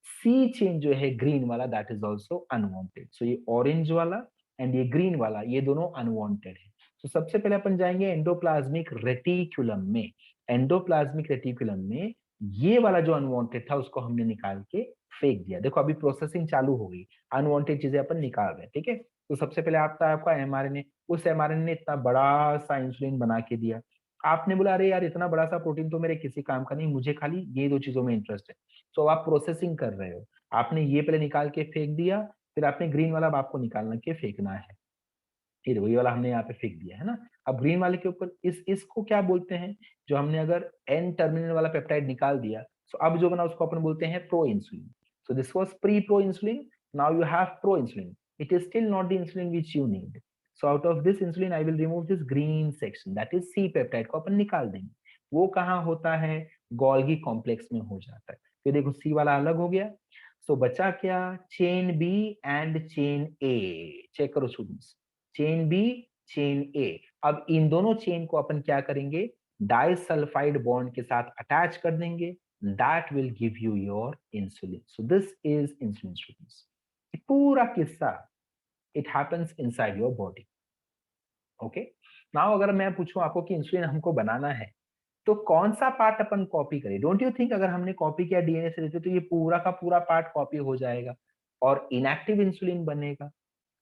C chain जो है ग्रीन वाला, that is also unwanted. So ये ऑरेंज वाला एंड ये ग्रीन वाला, ये दोनों अनवांटेड है। तो सबसे पहले अपन जाएंगे एंडोप्लाज्मिक रेटिकुलम में। एंडोप्लाज्मिक रेटिकुलम में ये वाला जो अनवांटेड था उसको हमने निकाल के फेंक दिया। देखो अभी प्रोसेसिंग चालू हो गई, अनवांटेड चीजें अपन निकाल रहे हैं, ठीक है। तो सबसे पहले आपका आपका एमआरएनए, उस एमआरएनए ने इतना बड़ा सा इंसुलिन बना के दिया। आपने बोला अरे यार इतना बड़ा सा प्रोटीन तो मेरे किसी काम का नहीं, मुझे खाली ये दो चीजों में इंटरेस्ट है। तो आप प्रोसेसिंग कर रहे हो, आपने ये पहले निकाल के फेंक दिया, फिर आपने ग्रीन वाला अब आपको निकालना के फेंकना है। ये देखो ये वाला हमने यहाँ पे फेंक दिया है ना। अब ग्रीन वाले के ऊपर इसको क्या बोलते हैं, जो हमने अगर एन टर्मिनल वाला पेप्टाइड निकाल दिया, सो अब जो बना उसको अपन बोलते हैं proinsulin. So this was preproinsulin, now you have proinsulin, it is still not the insulin which you need. So out of this insulin I will remove this green section, that is C peptide को अपन निकाल देंगे। वो कहाँ होता है, Golgi complex में हो जाता है। तो देखो सी वाला अलग हो गया, सो बचा क्या, chain B and chain A. Check करो students, chain B, chain A. अब इन दोनों चेन को अपन क्या करेंगे, डाइसल्फाइड बॉन्ड के साथ अटैच कर देंगे, that will give you your insulin. So this is insulin students. पूरा किस्सा it happens inside your body. Okay, now अगर मैं पूछूं आपको कि इंसुलिन हमको बनाना है, तो कौन सा पार्ट अपन कॉपी करें। डोंट यू थिंक अगर हमने कॉपी किया डीएनए से रिलेटेड तो ये पूरा का पूरा पार्ट कॉपी हो जाएगा और इनएक्टिव इंसुलिन बनेगा,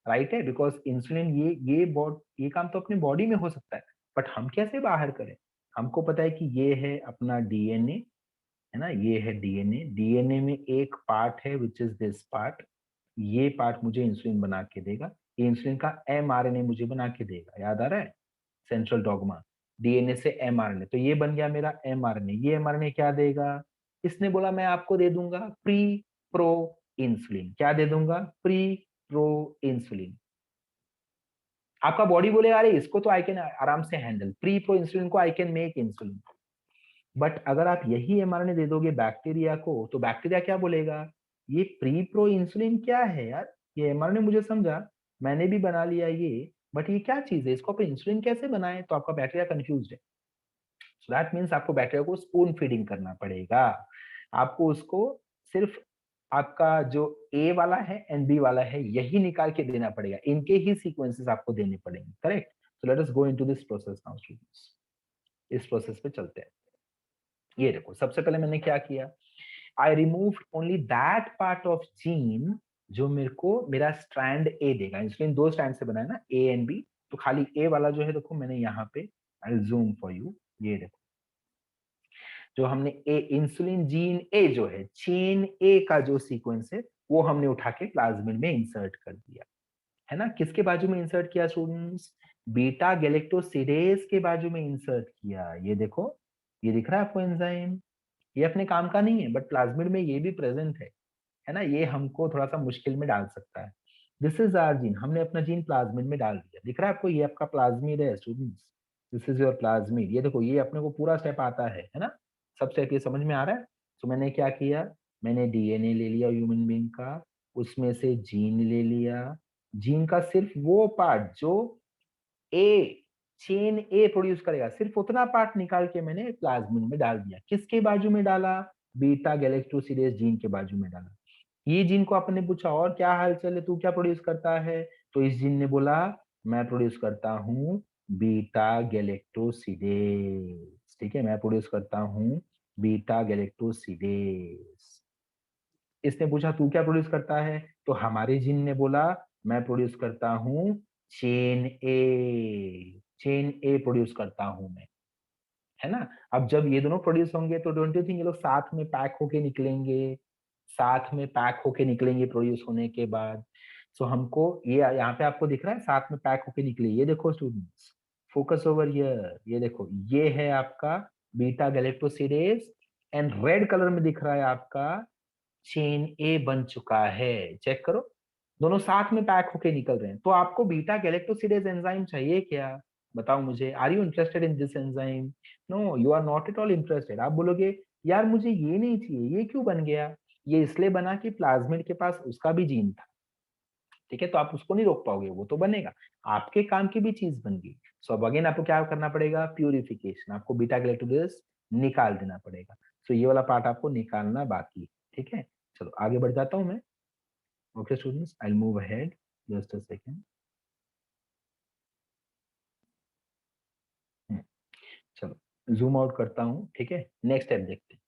राइट है। बिकॉज इंसुलिन ये काम तो अपनी बॉडी में हो सकता है, बट हम कैसे बाहर करें। हमको पता है कि ये है अपना डीएनए, है ना, ये है डीएनए। डीएनए में एक पार्ट है विच इज दिस पार्ट, ये पार्ट मुझे इंसुलिन बना के देगा। ये इंसुलिन का एमआरएनए मुझे बना के देगा, याद आ रहा है सेंट्रल डॉगमा, डीएनए से एमआरएनए। तो ये बन गया मेरा एमआरएनए। ये एमआरएनए क्या देगा, इसने बोला मैं आपको दे दूंगा प्री प्रो इंसुलिन। क्या दे दूंगा, प्री प्रो इंसुलिन। आपका बॉडी बोले अरे इसको तो आई कैन आराम से हैंडल, प्री प्रो इंसुलिन को I can make insulin. But अगर आप यही एमआरएनए दे दोगे बैक्टीरिया को, तो बैक्टीरिया क्या बोलेगा, ये प्री प्रो इंसुलिन क्या है यार, ये एमआरएनए मुझे समझा, मैंने भी बना लिया ये, बट ये क्या चीज है, इसको आप इंसुलिन कैसे बनाए। तो आपका बैक्टीरिया कंफ्यूज है। सो दैट मीन्स आपको बैक्टीरिया को स्पून फीडिंग करना पड़ेगा। आपको उसको सिर्फ आपका जो ए वाला है एंड बी वाला है यही निकाल के देना पड़ेगा, इनके ही सीक्वेंसेस आपको देने पड़ेंगे, correct. So let us go into this process now students. इस प्रोसेस पे चलते हैं। ये देखो सबसे पहले मैंने क्या किया, I remove only that part of gene जो मेरे को मेरा स्ट्रैंड ए देगा। इंसुलिन दो स्ट्रैंड से बना है ना, ए एंड बी, तो खाली ए वाला जो है देखो मैंने यहाँ पे, आई जूम फॉर यू, ये देखो जो हमने ए इंसुलिन जीन ए जो है चेन ए का जो सीक्वेंस है वो हमने उठा के प्लाज्मिड में इंसर्ट कर दिया, है ना। किसके बाजू में इंसर्ट किया स्टूडेंट्स, बीटा गैलेक्टोसिडेज के बाजू में इंसर्ट किया। ये देखो ये दिख रहा है आपको एंजाइम, ये अपने काम का नहीं है बट प्लाज्मिड में ये भी प्रेजेंट है ना। ये हमको थोड़ा सा मुश्किल में डाल सकता है। दिस इज आवर जीन, हमने अपना जीन प्लाज्मिड में डाल दिया, दिख रहा है आपको, ये आपका प्लाज्मिड है students, this is your plasmid. ये देखो ये अपने को पूरा स्टेप आता है ना, सब स्टेप ये समझ में आ रहा है। तो मैंने क्या किया, मैंने डीएनए ले लिया ह्यूमन बीइंग का, उसमें से जीन ले लिया, जीन का सिर्फ वो पार्ट जो ए चेन ए प्रोड्यूस करेगा, सिर्फ उतना पार्ट निकाल के मैंने प्लाज्मिड में डाल दिया। किसके बाजू में डाला, बीटा गैलेक्टोसिडेज जीन के बाजू में डाला। ये जीन को आपने पूछा और क्या हालचाल है, तू क्या प्रोड्यूस करता है, तो इस जीन ने बोला मैं प्रोड्यूस करता हूँ बीटा गैलेक्टोसिडेज। ठीक है, मैं प्रोड्यूस करता हूँ बीटा गैलेक्टोसिडेज। इसने पूछा तू क्या प्रोड्यूस करता है, तो हमारे जीन ने बोला मैं प्रोड्यूस करता हूँ chain A, chain A produce करता हूं मैं, है ना। अब जब ये दोनों प्रोड्यूस होंगे तो डोंट यू थिंक ये लोग साथ में पैक होके निकलेंगे, साथ में पैक होके निकलेंगे प्रोड्यूस होने के बाद। सो हमको ये यहाँ पे आपको दिख रहा है साथ में पैक होके निकले, ये देखो स्टूडेंट्स, फोकस ओवर हियर, ये देखो ये है आपका beta galactosidase and red colour में दिख रहा है आपका चेन ए बन चुका है। चेक करो दोनों साथ में पैक होके निकल रहे हैं। तो आपको बीटा गैलेक्टोसिडेज एंजाइम चाहिए क्या, बताओ मुझे, are you interested in this enzyme. No you are not at all interested. आप बोलोगे यार मुझे ये नहीं चाहिए, ये क्यों बन गया, ये इसलिए बना कि प्लाज्मिड के पास उसका भी जीन था, ठीक है, तो आप उसको नहीं रोक पाओगे, वो तो बनेगा, आपके काम की भी चीज बन गई। सो अब अगेन आपको क्या करना पड़ेगा, प्यूरिफिकेशन, आपको बीटा गैलेक्टोसिडेज निकाल देना पड़ेगा। सो ये वाला पार्ट आपको निकालना बाकी है, ठीक है। चलो आगे बढ़ जाता हूं मैं। Okay students, I will move ahead, just a second. चलो जूम आउट करता हूँ, ठीक है, नेक्स्ट स्टेप देखते हैं।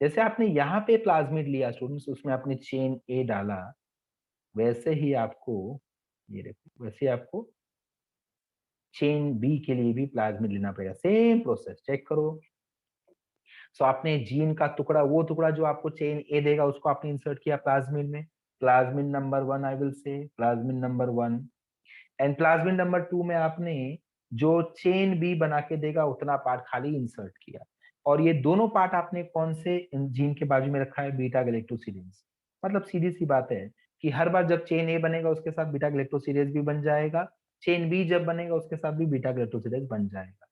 जैसे आपने यहाँ पे प्लाज्मिड लिया स्टूडेंट्स, उसमें आपने चेन ए डाला, वैसे ही आपको, ये देखो वैसे ही आपको चेन बी के लिए भी प्लाज्मिड लेना पड़ेगा, सेम प्रोसेस। चेक करो सो आपने जीन का टुकड़ा, वो टुकड़ा जो आपको चेन ए देगा, उसको आपने इंसर्ट किया प्लाज्मिड में। Plasmid number 1 I will say, plasmid number 1 and plasmid number 2 में आपने जो चेन बी बना के देगा उतना पार्ट खाली इंसर्ट किया। और ये दोनों पार्ट आपने कौन से जीन के बाजू में रखा है? Beta galactosidase. मतलब सीधी सी बात है कि हर बार जब चेन ए बनेगा उसके साथ बीटा गैलेक्टोसिडेज भी बन जाएगा, चेन बी जब बनेगा उसके साथ भी बीटा गैलेक्टोसिडेज बन जाएगा।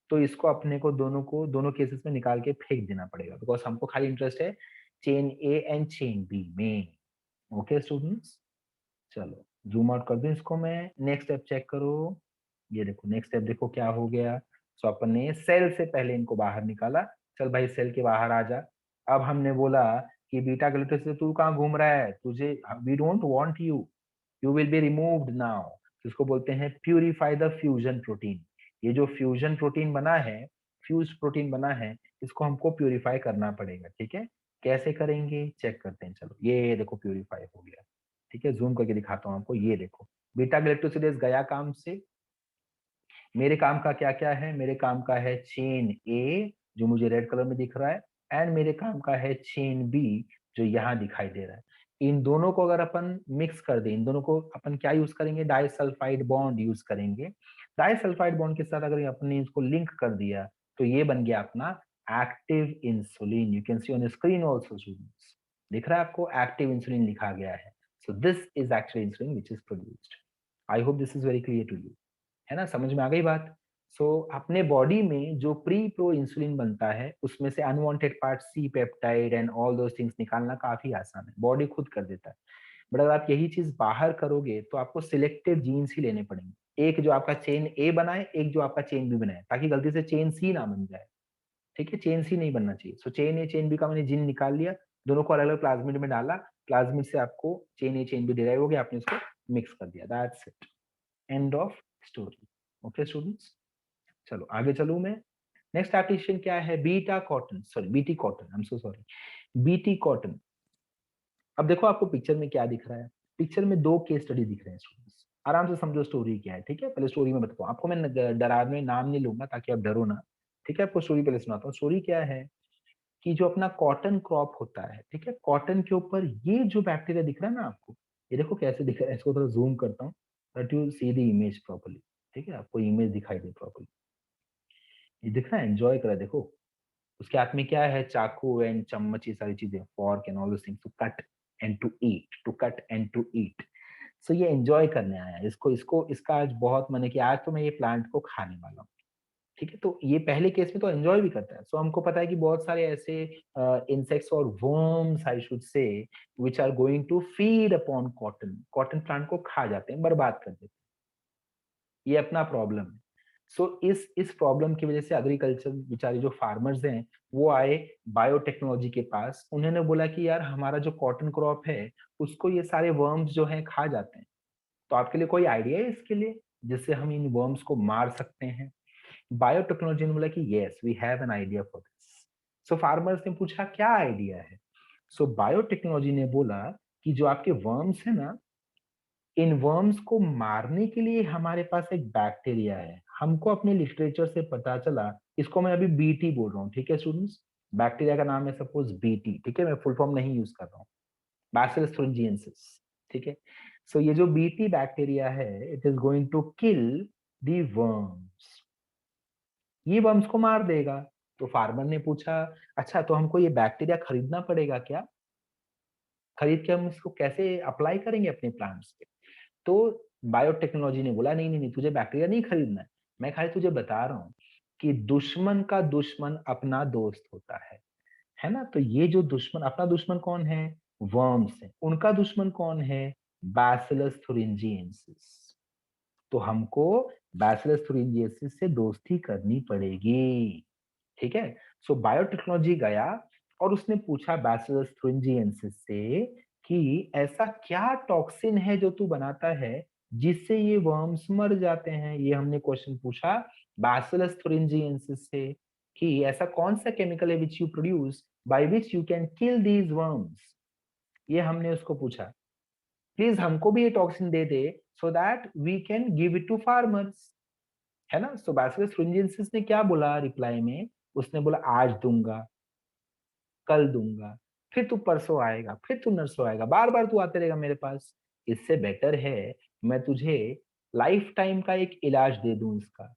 तो इसको अपने को दोनों केसेस में निकाल के फेंक देना पड़ेगा, बिकॉज हमको खाली इंटरेस्ट है chain A and chain B में। ओके स्टूडेंट्स, चलो जूम आउट कर दूं इसको मैं। नेक्स्ट स्टेप चेक करो, ये देखो नेक्स्ट स्टेप देखो क्या हो गया। सो अपन ने सेल से पहले इनको बाहर निकाला, चल भाई सेल के बाहर आ जा। अब हमने बोला कि बीटा गलूटस से तू कहाँ घूम रहा है, तुझे we don't want you, you will be removed now. इसको बोलते हैं प्यूरिफाई द फ्यूजन प्रोटीन। ये जो फ्यूजन प्रोटीन बना है, फ्यूज प्रोटीन बना है, इसको हमको प्यूरिफाई करना पड़ेगा। ठीक है, कैसे करेंगे चेक करते हैं। चलो ये देखो प्यूरिफाई हो गया। ठीक है, जूम करके दिखाता हूँ आपको, ये देखो बीटा गैलेक्टोसिडेज गया काम से। मेरे काम का क्या क्या है? मेरे काम का है चेन ए जो मुझे रेड कलर में दिख रहा है, एंड मेरे काम का है चेन बी जो यहाँ दिखाई दे रहा है। इन दोनों को अगर अपन मिक्स कर दें, इन दोनों को अपन क्या यूज करेंगे? डाइसल्फाइड बॉन्ड यूज करेंगे। डाइसल्फाइड बॉन्ड के साथ अगर अपन ने इसको लिंक कर दिया तो ये बन गया अपना active insulin. You can see on screen also students, दिख रहा है आपको एक्टिव इंसुलिन लिखा गया है। So this is actually insulin which is produced. I hope this is very clear to you, है ना, समझ में आ गई बात। सो अपने बॉडी में जो प्री प्रो इंसुलिन बनता है उसमें से unwanted part C peptide and all those things निकालना काफी आसान है, बॉडी खुद कर देता है। बट अगर आप यही चीज बाहर करोगे तो आपको सिलेक्टेड जीन्स ही लेने पड़ेंगे, एक जो आपका चेन ए बनाए, एक जो आपका चेन बी बनाए, ताकि गलती से चेन सी ना बन जाए। ठीक है, चेन सी नहीं बनना चाहिए। सो चेन ए चेन बी का मैंने जीन निकाल लिया, दोनों को अलग अलग प्लाज्मिड में डाला, प्लाज्मिड से आपको chain A chain B derive हो गया, आपने इसको मिक्स कर दिया, that's it, end of story. Okay students, चलो आगे चलूं मैं। नेक्स्ट एप्लीकेशन क्या है? Beta cotton, sorry BT cotton, I am so sorry, BT cotton. अब देखो आपको पिक्चर में क्या दिख रहा है? पिक्चर में दो केस स्टडी दिख रहे हैं स्टूडेंट्स, आराम से समझो स्टोरी क्या है। ठीक है, पहले स्टोरी में बताता हूँ आपको, मैं डराने नाम नहीं लूंगा ताकि आप डरो ना। ठीक है, आपको स्टोरी पहले सुनाता हूँ। स्टोरी क्या है कि जो अपना कॉटन क्रॉप होता है, ठीक है, कॉटन के ऊपर ये जो बैक्टीरिया दिख रहा है ना आपको, ये देखो कैसे दिख रहा है, इसको थोड़ा जूम करता हूँ that you see the image properly. ठीक है, आपको इमेज दिखाई दे प्रॉपर्ली, ये दिख रहा है, एंजॉय कर रहा है देखो। उसके हाथ में क्या है? चाकू एंड चम्मच, ये सारी चीजें, fork and all this things to cut and to eat, to cut and to eat. So ये एंजॉय करने आया है, इसको इसको इसका आज बहुत मन है कि आज तो मैं ये प्लांट को खाने वाला हूँ। ठीक है, तो ये पहले केस में तो एंजॉय भी करता है। सो हमको पता है कि बहुत सारे ऐसे इंसेक्ट्स और worms I should say which are going to feed upon cotton, cotton plant को खा जाते हैं, बर्बाद कर देते हैं। ये अपना प्रॉब्लम है। सो इस प्रॉब्लम की वजह से एग्रीकल्चर बेचारे जो फार्मर्स हैं वो आए बायोटेक्नोलॉजी के पास, उन्होंने बोला कि यार हमारा जो कॉटन क्रॉप है उसको ये सारे वर्म्स जो हैं खा जाते हैं, तो आपके लिए कोई आइडिया है इसके लिए जिससे हम इन वर्म्स को मार सकते हैं? बायोटेक्नोलॉजी ने बोला कि yes we have an idea for this. So farmers ने पूछा क्या आइडिया है? सो बायोटेक्नोलॉजी ने बोला कि जो आपके वर्म्स है ना, इन वर्म्स को मारने के लिए हमारे पास एक बैक्टीरिया है, हमको अपने लिटरेचर से पता चला। इसको मैं अभी बीटी बोल रहा हूँ, ठीक है स्टूडेंट्स, बैक्टीरिया का नाम है सपोज बीटी। ठीक है, मैं फुल फॉर्म नहीं यूज कर रहा हूँ, बैसिलस thuringiensis। ठीक है, सो ये जो बीटी बैक्टीरिया है it is going to kill the worms, ये वर्म्स को मार देगा। तो फार्मर ने पूछा अच्छा तो हमको ये बैक्टीरिया खरीदना पड़ेगा क्या? खरीद के हम इसको कैसे अप्लाई करेंगे अपने प्लांट्स पे? तो बायोटेक्नोलॉजी ने बोला नहीं नहीं नहीं, तुझे बैक्टीरिया नहीं खरीदना है, मैं खाली तुझे बता रहा हूँ कि दुश्मन का दुश्मन अपना दोस्त होता है ना। तो ये जो दुश्मन, अपना दुश्मन कौन है? वर्म्स है, उनका दुश्मन कौन है? Bacillus thuringiensis। तो हमको बैसिलस thuringiensis से दोस्ती करनी पड़ेगी। ठीक है, सो बायोटेक्नोलॉजी गया और उसने पूछा बैसिलस thuringiensis से कि ऐसा क्या टॉक्सिन है जो तू बनाता है जिससे ये वर्म्स मर जाते हैं। ये हमने क्वेश्चन पूछा बैसिलस thuringiensis से कि ऐसा कौन सा केमिकल है which you produce by which you can kill these worms. ये हमने उसको पूछा, प्लीज हमको भी ये टॉक्सिन दे दे so that we can give it to farmers, है ना। सो बैसिलस thuringiensis ने क्या बोला रिप्लाई में? उसने बोला आज दूंगा। कल दूंगा, फिर तू परसों आएगा, फिर तू नरसों आएगा, बार बार तू आते रहेगा मेरे पास। इससे बेटर है मैं तुझे लाइफ टाइम का एक इलाज दे दूं इसका।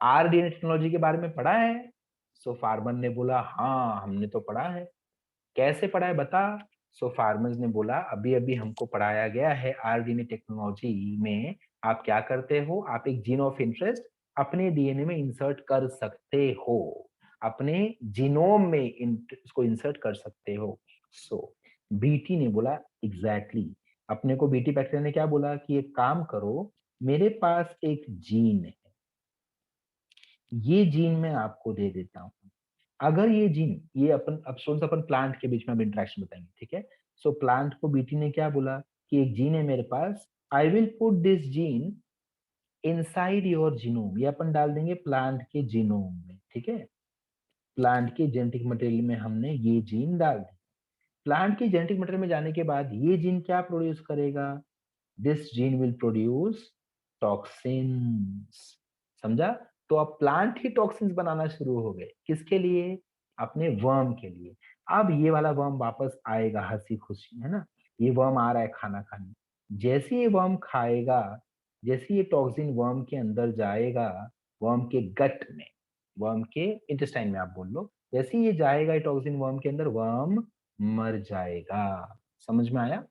आरडीएनए टेक्नोलॉजी के बारे में पढ़ा है? सो फार्मर ने बोला हाँ हमने तो पढ़ा है। कैसे पढ़ा है बता? सो फार्मर्स ने बोला अभी अभी हमको पढ़ाया गया है आरडीएनए टेक्नोलॉजी में। आप क्या करते हो, आप एक जीन ऑफ इंटरेस्ट अपने डीएनए में इंसर्ट कर सकते हो, अपने जीनोम में उसको इंसर्ट कर सकते हो। सो बीटी ने बोला एग्जैक्टली exactly. अपने को बीटी बैक्टीरिया ने क्या बोला कि एक काम करो, मेरे पास एक जीन है, ये जीन मैं आपको दे देता हूँ। अगर ये जीन, ये अपन अब स्टूडेंट्स अपन प्लांट के बीच में अब इंटरेक्शन बताएंगे, ठीक है? सो प्लांट को बीटी ने क्या बोला कि एक जीन है मेरे पास, I will put this gene inside your genome, ये अपन डाल देंगे प्लांट के जीनोम में, ठीक है? प्लांट के जेनेटिक मटेरियल में हमने ये जीन डाल दी। प्लांट के जेनेटिक मटेरियल में जाने के बाद ये जीन क्या प्रोड्यूस करेगा? This gene will produce toxins. समझा? तो अब प्लांट ही टॉक्सिन्स बनाना शुरू हो गए, किसके लिए? अपने वर्म के लिए। अब ये वाला वर्म वापस आएगा हंसी खुशी, है ना? ये वर्म आ रहा है खाना खाने। जैसे ये वर्म खाएगा, जैसे ये टॉक्सिन वर्म के अंदर जाएगा, वर्म के गट में, वर्म के इंटेस्टाइन में आप बोल लो, जैसे ये जाएगा ये टॉक्सिन वर्म के अंदर, वर्म मर जाएगा। समझ में आया?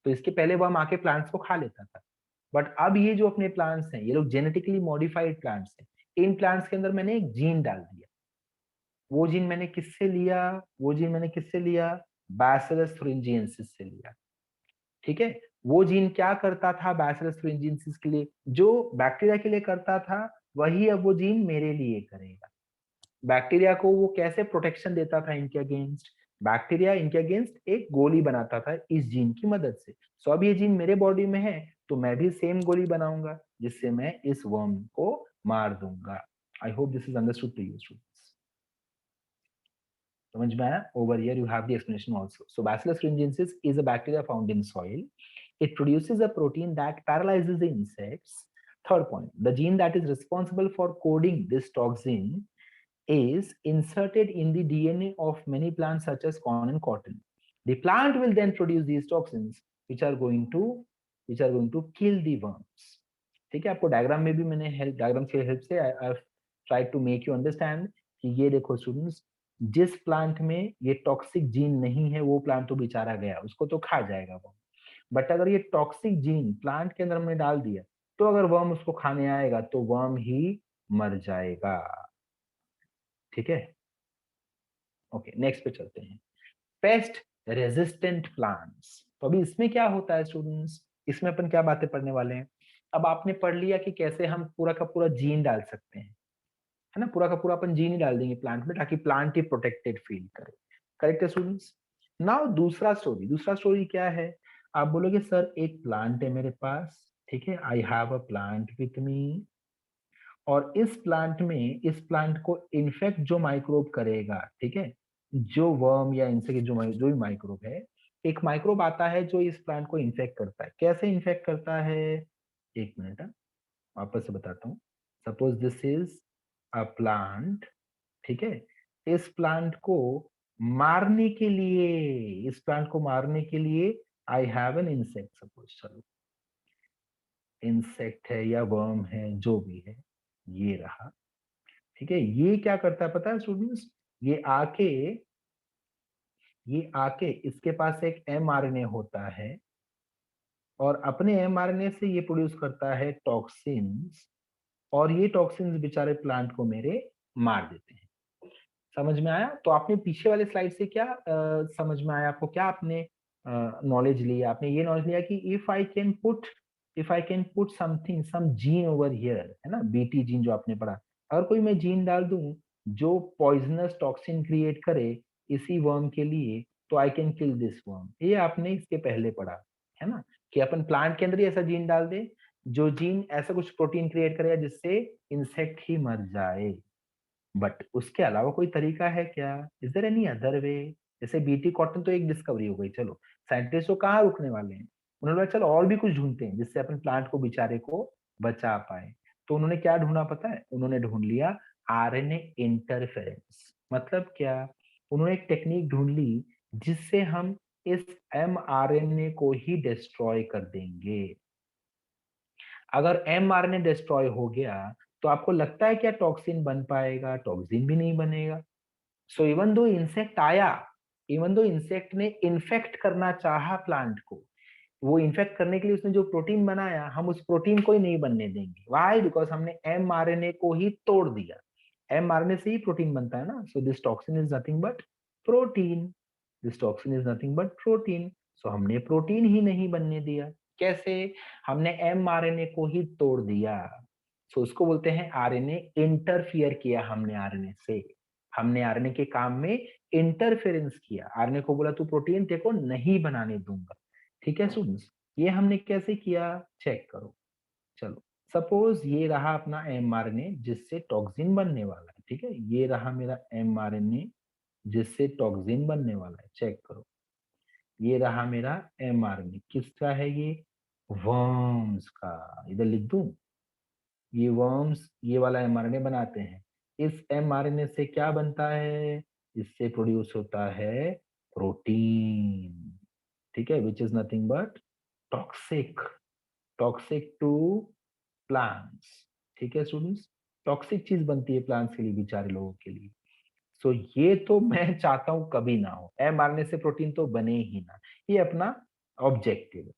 तो इसके पहले वर्म आके प्लांट्स को खा लेता था, बट अब ये जो अपने प्लांट्स हैं, ये लोग जेनेटिकली मॉडिफाइड प्लांट्स हैं। इन प्लांट्स के अंदर मैंने एक जीन डाल दिया। वो जीन मैंने किससे लिया? वो जीन मैंने किससे लिया? बैसिलस thuringiensis से लिया, ठीक है? वो जीन क्या करता था बैसिलस thuringiensis के लिए? जो बैक्टीरिया के लिए करता था, वही अब वो जीन मेरे लिए करेगा। बैक्टीरिया को वो कैसे प्रोटेक्शन देता था इनके अगेंस्ट? बैक्टीरिया इनके अगेंस्ट एक गोली बनाता था इस जीन की मदद से। सो अब ये जीन मेरे बॉडी में है, तो मैं भी सेम गोली बनाऊंगा जिससे मैं इस वर्म को मार दूंगा। I hope this is understood to you students. समझ में आया? Over here you have the explanation also. So Bacillus thuringiensis is a bacteria found in soil. It produces a protein that paralyzes the insects. Third point, the gene that is responsible for coding this toxin is inserted in the DNA of many plants such as corn and cotton. The plant will then produce these toxins which are going to kill the worms. ठीक है? आपको diagram में भी मैंने help, diagram की help से I try to make you understand कि ये देखो स्टूडेंट्स, जिस प्लांट में ये टॉक्सिक जीन नहीं है वो प्लांट तो बेचारा गया, उसको तो खा जाएगा वो। बट अगर ये टॉक्सिक जीन प्लांट के अंदर हमने डाल दिया, तो अगर वर्म उसको खाने आएगा तो वर्म ही मर जाएगा। ठीक है? ओके, नेक्स्ट पे चलते हैं। Pest resistant plants. तो अभी इसमें क्या होता है स्टूडेंट्स, इसमें अपन क्या बातें पढ़ने वाले हैं? अब आपने पढ़ लिया कि कैसे हम पूरा का पूरा जीन डाल सकते हैं, है ना? पूरा का पूरा अपन जीन ही डाल देंगे प्लांट में ताकि प्लांट ही प्रोटेक्टेड फील करे। करेक्ट है स्टूडेंट्स? नाउ दूसरा स्टोरी क्या है? आप बोलोगे सर एक प्लांट है मेरे पास, ठीक है, I have a plant with me, और इस प्लांट को इन्फेक्ट जो माइक्रोब करेगा, ठीक है, जो वर्म या इनसे जो भी माइक्रोब है, एक माइक्रोब आता है जो इस प्लांट को इन्फेक्ट करता है। कैसे इन्फेक्ट करता है? एक मिनट, वापस से बताता हूँ। Suppose this is a plant, ठीक है, इस प्लांट को मारने के लिए, I have an insect, suppose, चलो इंसेक्ट है या वर्म है जो भी है, ये रहा, ठीक है। ये क्या करता है पता है स्टूडेंट्स? ये आके इसके पास एक एमआरएनए होता है, और अपने एमआरएनए से ये प्रोड्यूस करता है टॉक्सिन्स, और ये टॉक्सिन्स बेचारे प्लांट को मेरे मार देते हैं। समझ में आया? तो आपने पीछे वाले स्लाइड से क्या समझ में आया आपको? क्या आपने नॉलेज लिया? आपने ये नॉलेज लिया कि if I can put something, some gene over here, है ना, बीटी जीन जो आपने पढ़ा, अगर कोई मैं जीन डाल दूं जो पॉइजनस टॉक्सिन क्रिएट करे इसी वर्म के लिए, तो I can kill this worm. ये आपने इसके पहले पढ़ा, है ना, कि अपन प्लांट के अंदर ही ऐसा जीन डाल दे जो जीन ऐसा कुछ प्रोटीन क्रिएट करेगा जिससे इंसेक्ट ही मर जाए। बट उसके अलावा कोई तरीका है क्या? Is there any other way? जैसे बीटी कॉटन तो एक डिस्कवरी हो गई, चलो साइंटिस्ट तो कहाँ रुकने वाले हैं, उन्होंने बोला चलो और भी कुछ ढूंढते हैं जिससे अपन प्लांट को बेचारे को बचा पाए। तो उन्होंने क्या ढूंढा पता है? उन्होंने ढूंढ लिया आरएनए इंटरफेरेंस। मतलब क्या? उन्होंने एक टेक्निक ढूंढ ली जिससे हम इस mRNA को ही डिस्ट्रॉय कर देंगे। अगर mRNA डिस्ट्रॉय हो गया तो आपको लगता है क्या टॉक्सिन बन पाएगा? टॉक्सिन भी नहीं बनेगा। सो इवन दो इंसेक्ट आया, इवन दो इंसेक्ट ने इन्फेक्ट करना चाहा प्लांट को, वो इन्फेक्ट करने के लिए उसने जो प्रोटीन बनाया, हम उस प्रोटीन को ही नहीं बनने देंगे। व्हाई? बिकॉज हमने mRNA को ही तोड़ दिया। mRNA से ही प्रोटीन बनता है ना। So this toxin is nothing but protein. This toxin is nothing but protein. So हमने प्रोटीन ही नहीं बनने दिया। कैसे? हमने mRNA को ही तोड़ दिया। सो उसको बोलते हैं आरएनए इंटरफियर किया हमने आरएनए से। हमने आरएनए के काम में इंटरफेरेंस किया। आरएनए को बोला तू प्रोटीन तेरे को नहीं बनाने दूंगा। ठीक है स्टूडेंट्स, ये हमने कैसे किया चेक करो। चलो, सपोज ये रहा अपना mRNA जिससे टॉक्सिन बनने वाला है। ठीक है, ये रहा मेरा mRNA जिससे टॉक्सिन बनने वाला है। चेक करो, ये रहा मेरा mRNA। किसका है ये? वर्म्स का। इधर लिख दूं, ये वर्म्स ये वाला mRNA बनाते हैं। इस mRNA से क्या बनता है? इससे प्रोड्यूस होता है प्रोटीन। ठीक है, which is nothing but toxic, toxic to plants. ठीक है स्टूडेंट्स, टॉक्सिक चीज बनती है प्लांट्स के लिए, बेचारे लोगों के लिए। सो ये तो मैं चाहता हूं कभी ना हो, mRNA से प्रोटीन तो बने ही ना। ये अपना ऑब्जेक्टिव है।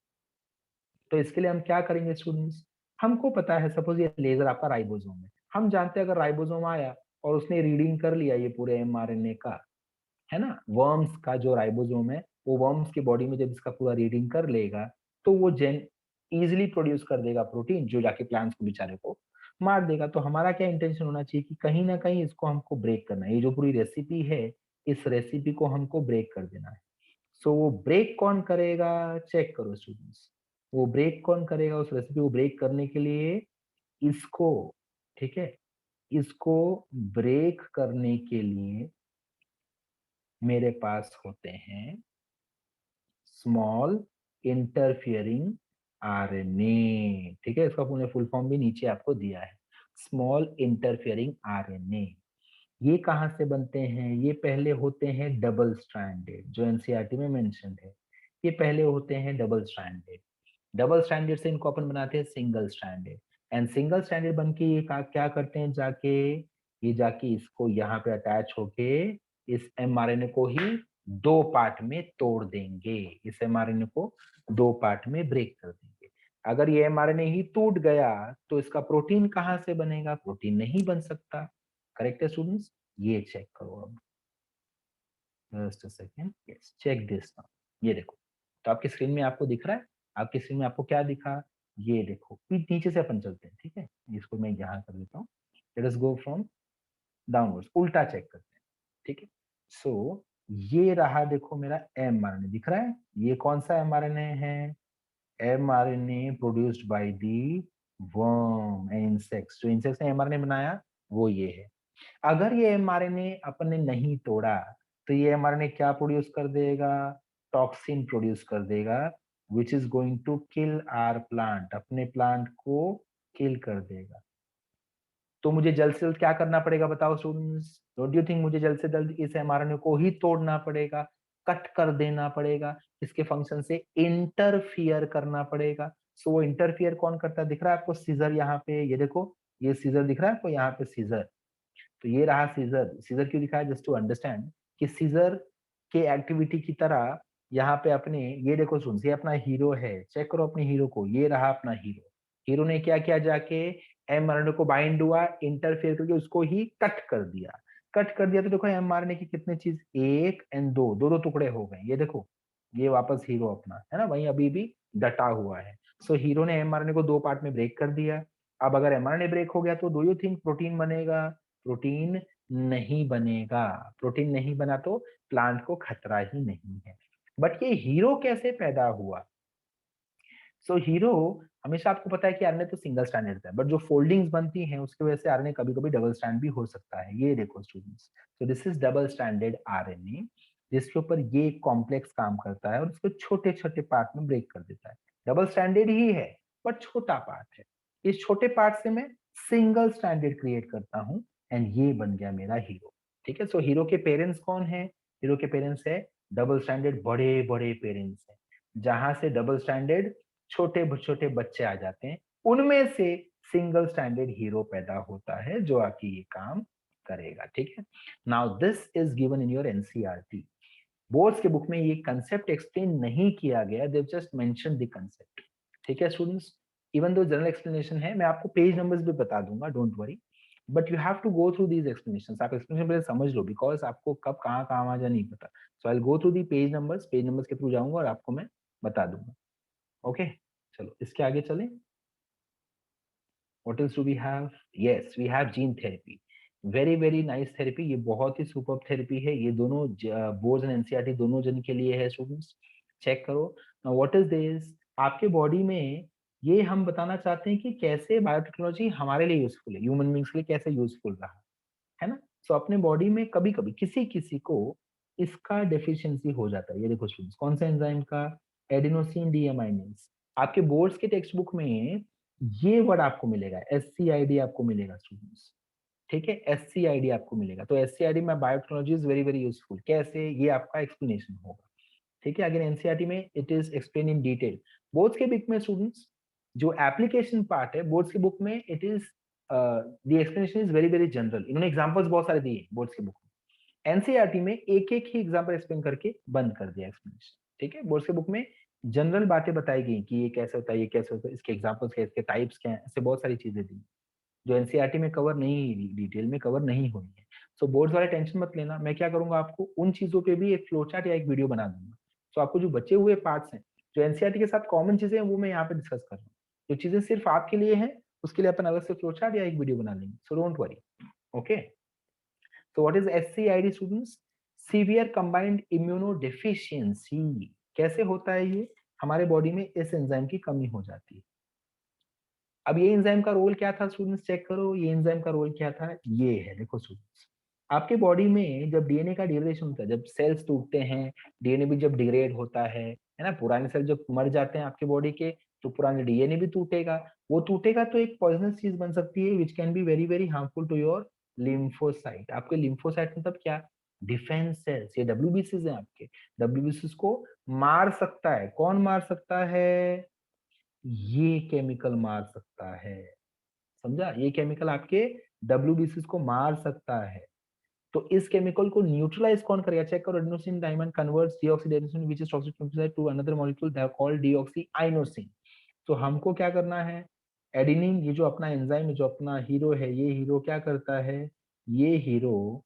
तो इसके लिए हम क्या करेंगे स्टूडेंट्स? हमको पता है, सपोज ये लेजर आपका राइबोसोम है। हम जानते हैं अगर राइबोसोम आया और उसने रीडिंग कर लिया ये पूरे mRNA का, है ना, वर्म्स का जो राइबोसोम है, वो वर्म्स की बॉडी में जब इसका पूरा रीडिंग कर लेगा तो वो जेन इजिली प्रोड्यूस कर देगा प्रोटीन, जो जाके प्लांट्स को बेचारे को मार देगा। तो हमारा क्या इंटेंशन होना चाहिए कि कहीं ना कहीं इसको हमको ब्रेक करना है। ये जो पूरी रेसिपी है, इस रेसिपी को हमको ब्रेक कर देना है। सो वो ब्रेक कौन करेगा? चेक करो स्टूडेंट्स, वो ब्रेक कौन करेगा उस रेसिपी को ब्रेक करने के लिए? इसको, ठीक है, इसको ब्रेक करने के लिए मेरे पास होते हैं स्मॉल इंटरफियरिंग आरएनए। ठीक है, इसका पूरे फुल फॉर्म भी नीचे आपको दिया है, स्मॉल इंटरफियरिंग आरएनए। ये कहाँ से बनते हैं? ये पहले होते हैं डबल स्ट्रैंडेड, जो एनसीईआरटी में मेंशन है। ये पहले होते हैं डबल स्ट्रैंडेड। डबल स्टैंडर्ड से इनको अपन बनाते हैं single standard. And single standard बन के ये क्या करते हैं, जाके ये जाके इसको यहाँ पे अटैच होके इस mRNA को ही दो पार्ट में तोड़ देंगे। इस mRNA को दो पार्ट में ब्रेक कर देंगे। अगर ये mRNA ही टूट गया तो इसका प्रोटीन कहाँ से बनेगा? प्रोटीन नहीं बन सकता। करेक्ट है स्टूडेंट्स? ये चेक करो अब, just a second, yes check this now. ये देखो, तो आपकी स्क्रीन में आपको दिख रहा है, आपकी स्क्रीन में आपको क्या दिखा? ये देखो, फिर नीचे से अपन चलते हैं। ठीक है, इसको मैं यहाँ कर देता हूँ। Let us go from downwards, उल्टा चेक करते हैं। ठीक है, सो ये रहा, देखो मेरा mRNA दिख रहा है। ये कौन सा mRNA है? mRNA produced by the worm and insects. जो इंसेक्ट्स ने mRNA बनाया वो ये है। अगर ये mRNA अपन ने नहीं तोड़ा तो ये mRNA क्या प्रोड्यूस कर देगा? टॉक्सिन प्रोड्यूस कर देगा, which is going to kill our plant. अपने प्लांट को किल कर देगा। तो मुझे जल्द से जल्द क्या करना पड़ेगा बताओ स्टूडेंट्स? डोंट यू थिंक मुझे जल्द से जल्द इस mRNA को ही तोड़ना पड़ेगा, कट कर देना पड़ेगा, इसके फंक्शन से इंटरफियर करना पड़ेगा। सो वो इंटरफियर कौन करता है? दिख रहा है आपको सीजर यहाँ पे? ये देखो, ये सीजर दिख रहा है आपको यहाँ पे, सीजर। तो ये रहा सीजर। सीजर क्यों दिखा है? जस्ट टू अंडरस्टैंड कि सीजर के एक्टिविटी की तरह यहाँ पे अपने, ये देखो सुन, ये अपना हीरो है। चेक करो अपने हीरो को, ये रहा अपना हीरो। हीरो ने क्या किया? जाके mRNA को बाइंड हुआ, इंटरफेयर करके उसको ही कट कर दिया। कट कर दिया तो देखो mRNA की कितने चीज, एक एंड दो, दो दो टुकड़े हो गए। ये देखो, ये वापस हीरो अपना है ना, वही अभी भी डटा हुआ है। सो हीरो ने mRNA को दो पार्ट में ब्रेक कर दिया। अब अगर mRNA ब्रेक हो गया तो डू यू थिंक प्रोटीन बनेगा? प्रोटीन नहीं बनेगा। प्रोटीन नहीं बना तो प्लांट को खतरा ही नहीं है। बट ये हीरो कैसे पैदा हुआ? सो हीरो, हमेशा आपको पता है कि आरएनए तो सिंगल स्ट्रैंड रहता है, बट जो फोल्डिंग्स बनती हैं उसकी वजह से आरएनए कभी कभी डबल स्ट्रैंड भी हो सकता है। ये देखो स्टूडेंट्स, तो this is double stranded RNA, जिसके ऊपर ये कॉम्प्लेक्स काम करता है और उसको छोटे छोटे पार्ट में ब्रेक कर देता है। डबल स्ट्रैंडेड ही है बट छोटा पार्ट है। इस छोटे पार्ट से मैं सिंगल स्ट्रैंडेड क्रिएट करता हूं एंड ये बन गया मेरा हीरो। ठीक है। सो हीरो के पेरेंट्स कौन है? हीरो के पेरेंट्स है डबल स्टैंडर्ड बड़े बड़े पेरेंट्स है, जहां से डबल स्टैंडर्ड छोटे छोटे बच्चे आ जाते हैं, उनमें से सिंगल स्टैंडर्ड हीरो पैदा होता है जो आके ये काम करेगा। ठीक है। Now this is given in your NCERT. Boards के बुक में ये कंसेप्ट एक्सप्लेन नहीं किया गया, they just mention the concept. ठीक है students, even though general explanation है, मैं आपको पेज नंबर्स भी बता दूंगा, don't worry, but you have to go through these explanation. आप एक्सप्लेनेशन पहले समझ लो, बिकॉज आपको कब कहाँ काम आ जाए नहीं पता। So I go through the page numbers के थ्रू जाऊंगा और आपको मैं बता दूंगा। ओके, चलो इसके आगे चलें। What else do we have? Yes, we have gene therapy. Very very nice therapy, ये बहुत ही सुपर थेरेपी है, ये दोनों बोर्ड एंड एनसीईआरटी दोनों जन के लिए है स्टूडेंट्स, चेक करो। Now what is this? आपके बॉडी में ये हम बताना चाहते हैं कि कैसे बायोटेक्नोलॉजी हमारे लिए यूजफुल है, ह्यूमन बींग्स के लिए कैसे यूजफुल रहा है ना। सो अपने बॉडी में कभी कभी किसी किसी को इसका डेफिशिएंसी हो जाता है। ये देखो स्टूडेंट्स, कौन सा एंजाइम का? Adenosine deaminase. आपके बोर्ड्स के टेक्स्ट बुक में ये वर्ड आपको मिलेगा, एससीआईडी आपको मिलेगा स्टूडेंट्स। ठीक है, एससीआईडी आपको मिलेगा। तो एससीआईडी में biotechnology is very very useful, कैसे, ये आपका एक्सप्लेनेशन होगा। ठीक है, अगर एनसीईआरटी में it is explain in detail. Boards के बुक में स्टूडेंट्स जो एप्लीकेशन पार्ट है, बोर्ड्स की बुक में it is the explanation is very very general. इन्होंने एग्जांपल्स बहुत सारे दिए बोर्ड्स की बुक में, एनसीईआरटी में एक एक ही एग्जांपल एक्सप्लेन करके बंद कर दिया एक्सप्लेनेशन। ठीक है, बोर्ड्स के बुक में जनरल बातें बताई गई कि ये कैसे होता है, ये कैसे होता है, इसके एग्जांपल्स क्या है, इसके टाइप्स क्या है, ऐसे बहुत सारी चीजें दी जो एनसीईआरटी में कवर नहीं हुई, डिटेल में कवर नहीं हुई है। सो बोर्ड्स वाले टेंशन मत लेना, मैं क्या करूंगा, आपको उन चीजों पे भी एक फ्लो चार्ट या एक वीडियो बना दूंगा। सो आपको जो बचे हुए पार्ट्स हैं, जो एनसीईआरटी के साथ कॉमन चीजें हैं, वो मैं यहाँ पे डिस्कस कर रहा हूँ। जो चीजें सिर्फ आपके लिए हैं, उसके लिए अपन अलग से फ्लो चार्ट या एक वीडियो बना लेंगे। So don't worry. Okay, so what is SCID students? Severe combined immunodeficiency. कैसे होता है ये? हमारे बॉडी में इस एंजाइम की कमी हो जाती है। अब ये एंजाइम का रोल क्या था स्टूडेंट्स, चेक करो, ये एंजाइम का रोल क्या था, ये है, देखो स्टूडेंट्स, आपके बॉडी में जब डीएनए का डिग्रेडेशन होता है, जब सेल्स टूटते हैं, डीएनए भी जब डिग्रेड होता है ना, पुराने सेल जब मर जाते हैं आपके बॉडी के, तो पुराने डीएनए भी टूटेगा। वो टूटेगा तो एक पॉइजनस चीज बन सकती है, which can be very very harmful to your lymphocyte. आपके लिम्फोसाइट मतलब क्या? डिफेंस सेल्स, ये डब्ल्यूबीसीज हैं आपके। डब्ल्यूबीसीज को मार सकता है, कौन मार सकता है? ये केमिकल मार सकता है, समझा? ये केमिकल आपके डब्ल्यूबीसीज को मार सकता है। तो इस केमिकल को न्यूट्रलाइज कौन करेगा? चेक करो, adenosine diamond converts deoxyadenosine which is toxic to another molecule that called deoxyinosine. तो हमको क्या करना है? एडेनिन, ये जो अपना एंजाइम है, जो अपना हीरो है, ये हीरो क्या करता है? ये हीरो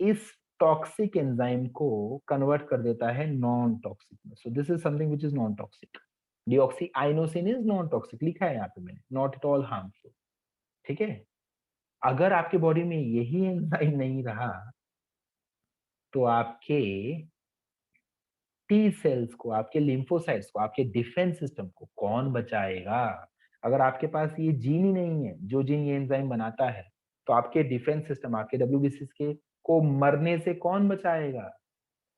इस टॉक्सिक एंजाइम को कन्वर्ट कर देता है नॉन टॉक्सिक में। So this is something which is non toxic. Deoxyinosine is non toxic, लिखा है यहाँ पे मैंने, नॉट एट ऑल हार्मफुल। ठीक है, अगर आपके बॉडी में यही एंजाइम नहीं रहा, तो आपके टी सेल्स को, आपके लिम्फोसाइट्स को, आपके डिफेंस सिस्टम को कौन बचाएगा? अगर आपके पास ये जीन ही नहीं है, जो जीन ये एंजाइम बनाता है, तो आपके डिफेंस सिस्टम, आपके डब्ल्यूबीसीज के को मरने से कौन बचाएगा?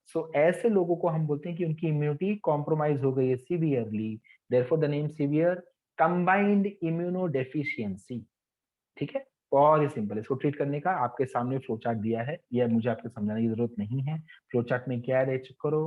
सो ऐसे लोगों को हम बोलते हैं कि उनकी इम्यूनिटी कॉम्प्रोमाइज हो गई है severely, therefore the name severe combined immunodeficiency. ठीक है, बहुत ही सिंपल। इसको ट्रीट करने का आपके सामने फ्लो चार्ट दिया है, यह मुझे आपको समझाने की जरूरत नहीं है। फ्लो चार्ट में क्या है चेक करो।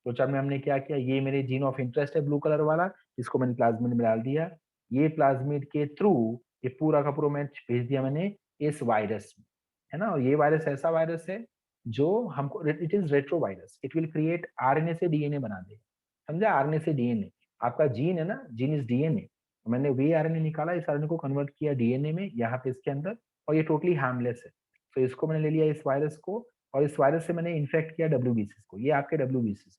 फ्लो चार्ट में हमने क्या किया, ये मेरे जीन ऑफ इंटरेस्ट है ब्लू कलर वाला, इसको मैंने प्लाज्मिड में डाल दिया। ये प्लाज्मिड के थ्रू ये पूरा का पूरा मैच भेज दिया मैंने इस वायरस में, है ना। और ये वायरस ऐसा वायरस है जो हमको, it is retro virus, it will create RNA से डीएनए बना देगा, समझा? आरएनए से डीएनए, आपका जीन है ना, जीन इज डीएनए, मैंने वे आरएनए निकाला, इस आरएनए को कन्वर्ट किया डीएनए में यहाँ पे इसके अंदर, और ये टोटली हार्मलेस है। तो इसको मैंने ले लिया, इस वायरस को, और इस वायरस से मैंने इन्फेक्ट किया डब्ल्यूबीसीज को, ये आपके डब्ल्यूबीसीज।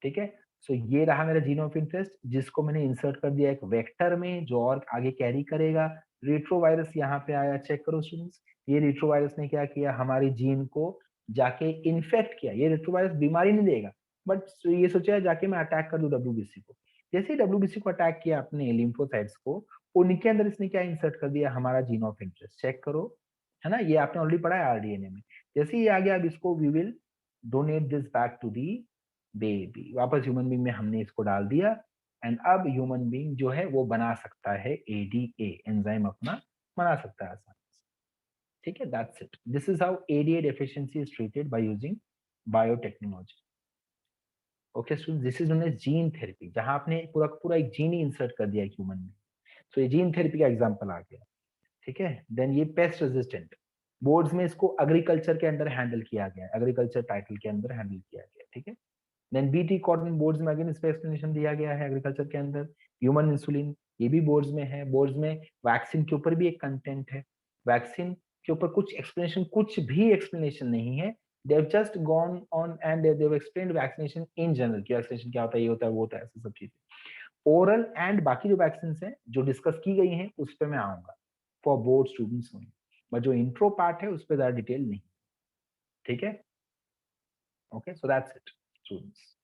ठीक है, सो ये रहा मेरा जीन ऑफ इंटरेस्ट, जिसको मैंने इंसर्ट कर दिया एक वेक्टर में, जो और आगे कैरी करेगा। रेट्रो वायरस यहाँ पे आया, चेक करो स्टूडेंट्स, ये रेट्रो वायरस ने क्या किया, हमारे जीन को जाके इन्फेक्ट किया। ये रेट्रो वायरस बीमारी नहीं देगा, बट ये सोचा जाके मैं अटैक कर दूं डब्ल्यूबीसी को। जैसे ही डब्ल्यूबीसी को अटैक किया अपने लिम्फोसाइट्स को, उनके अंदर इसने क्या इंसर्ट कर दिया, हमारा जीन ऑफ इंटरेस्ट, चेक करो, है ना। ये आपने ऑलरेडी पढ़ा है आरडीएनए में। जैसे ही आ गया, अब इसको we will donate this back to the baby, वापस ह्यूमन बींग में हमने इसको डाल दिया, एंड अब ह्यूमन बींग जो है वो बना सकता है एडीए एंजाइम, अपना बना सकता है आसानी से। ठीक है, that's it. This is how ADA deficiency is treated by using biotechnology. Okay student, this is known as gene therapy, जहां आपने पूरा का पूरा एक जीन ही इंसर्ट कर दिया ह्यूमन में। तो ये जीन थेरेपी का एग्जांपल आ गया। ठीक है, देन ये पेस्ट रेजिस्टेंट, बोर्ड्स में इसको एग्रीकल्चर के अंडर हैंडल किया गया है, एग्रीकल्चर टाइटल के अंदर हैंडल किया गया है। ठीक है, देन बीटी कॉटन बोर्ड्स में अगेन इस पे एक्सप्लेनेशन दिया गया है एग्रीकल्चर के अंदर। ह्यूमन इंसुलिन ये भी बोर्ड्स में है, बोर्ड्स में वैक्सीन के ऊपर भी एक कंटेंट है, वैक्सीन के ऊपर कुछ एक्सप्लेनेशन, कुछ भी एक्सप्लेनेशन नहीं है। They have just gone on and they have explained vaccination in general, कि वैक्सीनेशन क्या होता है, ये होता है, वो होता है, ऐसी सब चीजें। ओरल एंड बाकी जो वैक्सीन हैं जो डिस्कस की गई हैं उस पर मैं आऊंगा for board students only, but जो इंट्रो पार्ट है उस पर ज्यादा डिटेल नहीं। ठीक है, okay, so that's it students.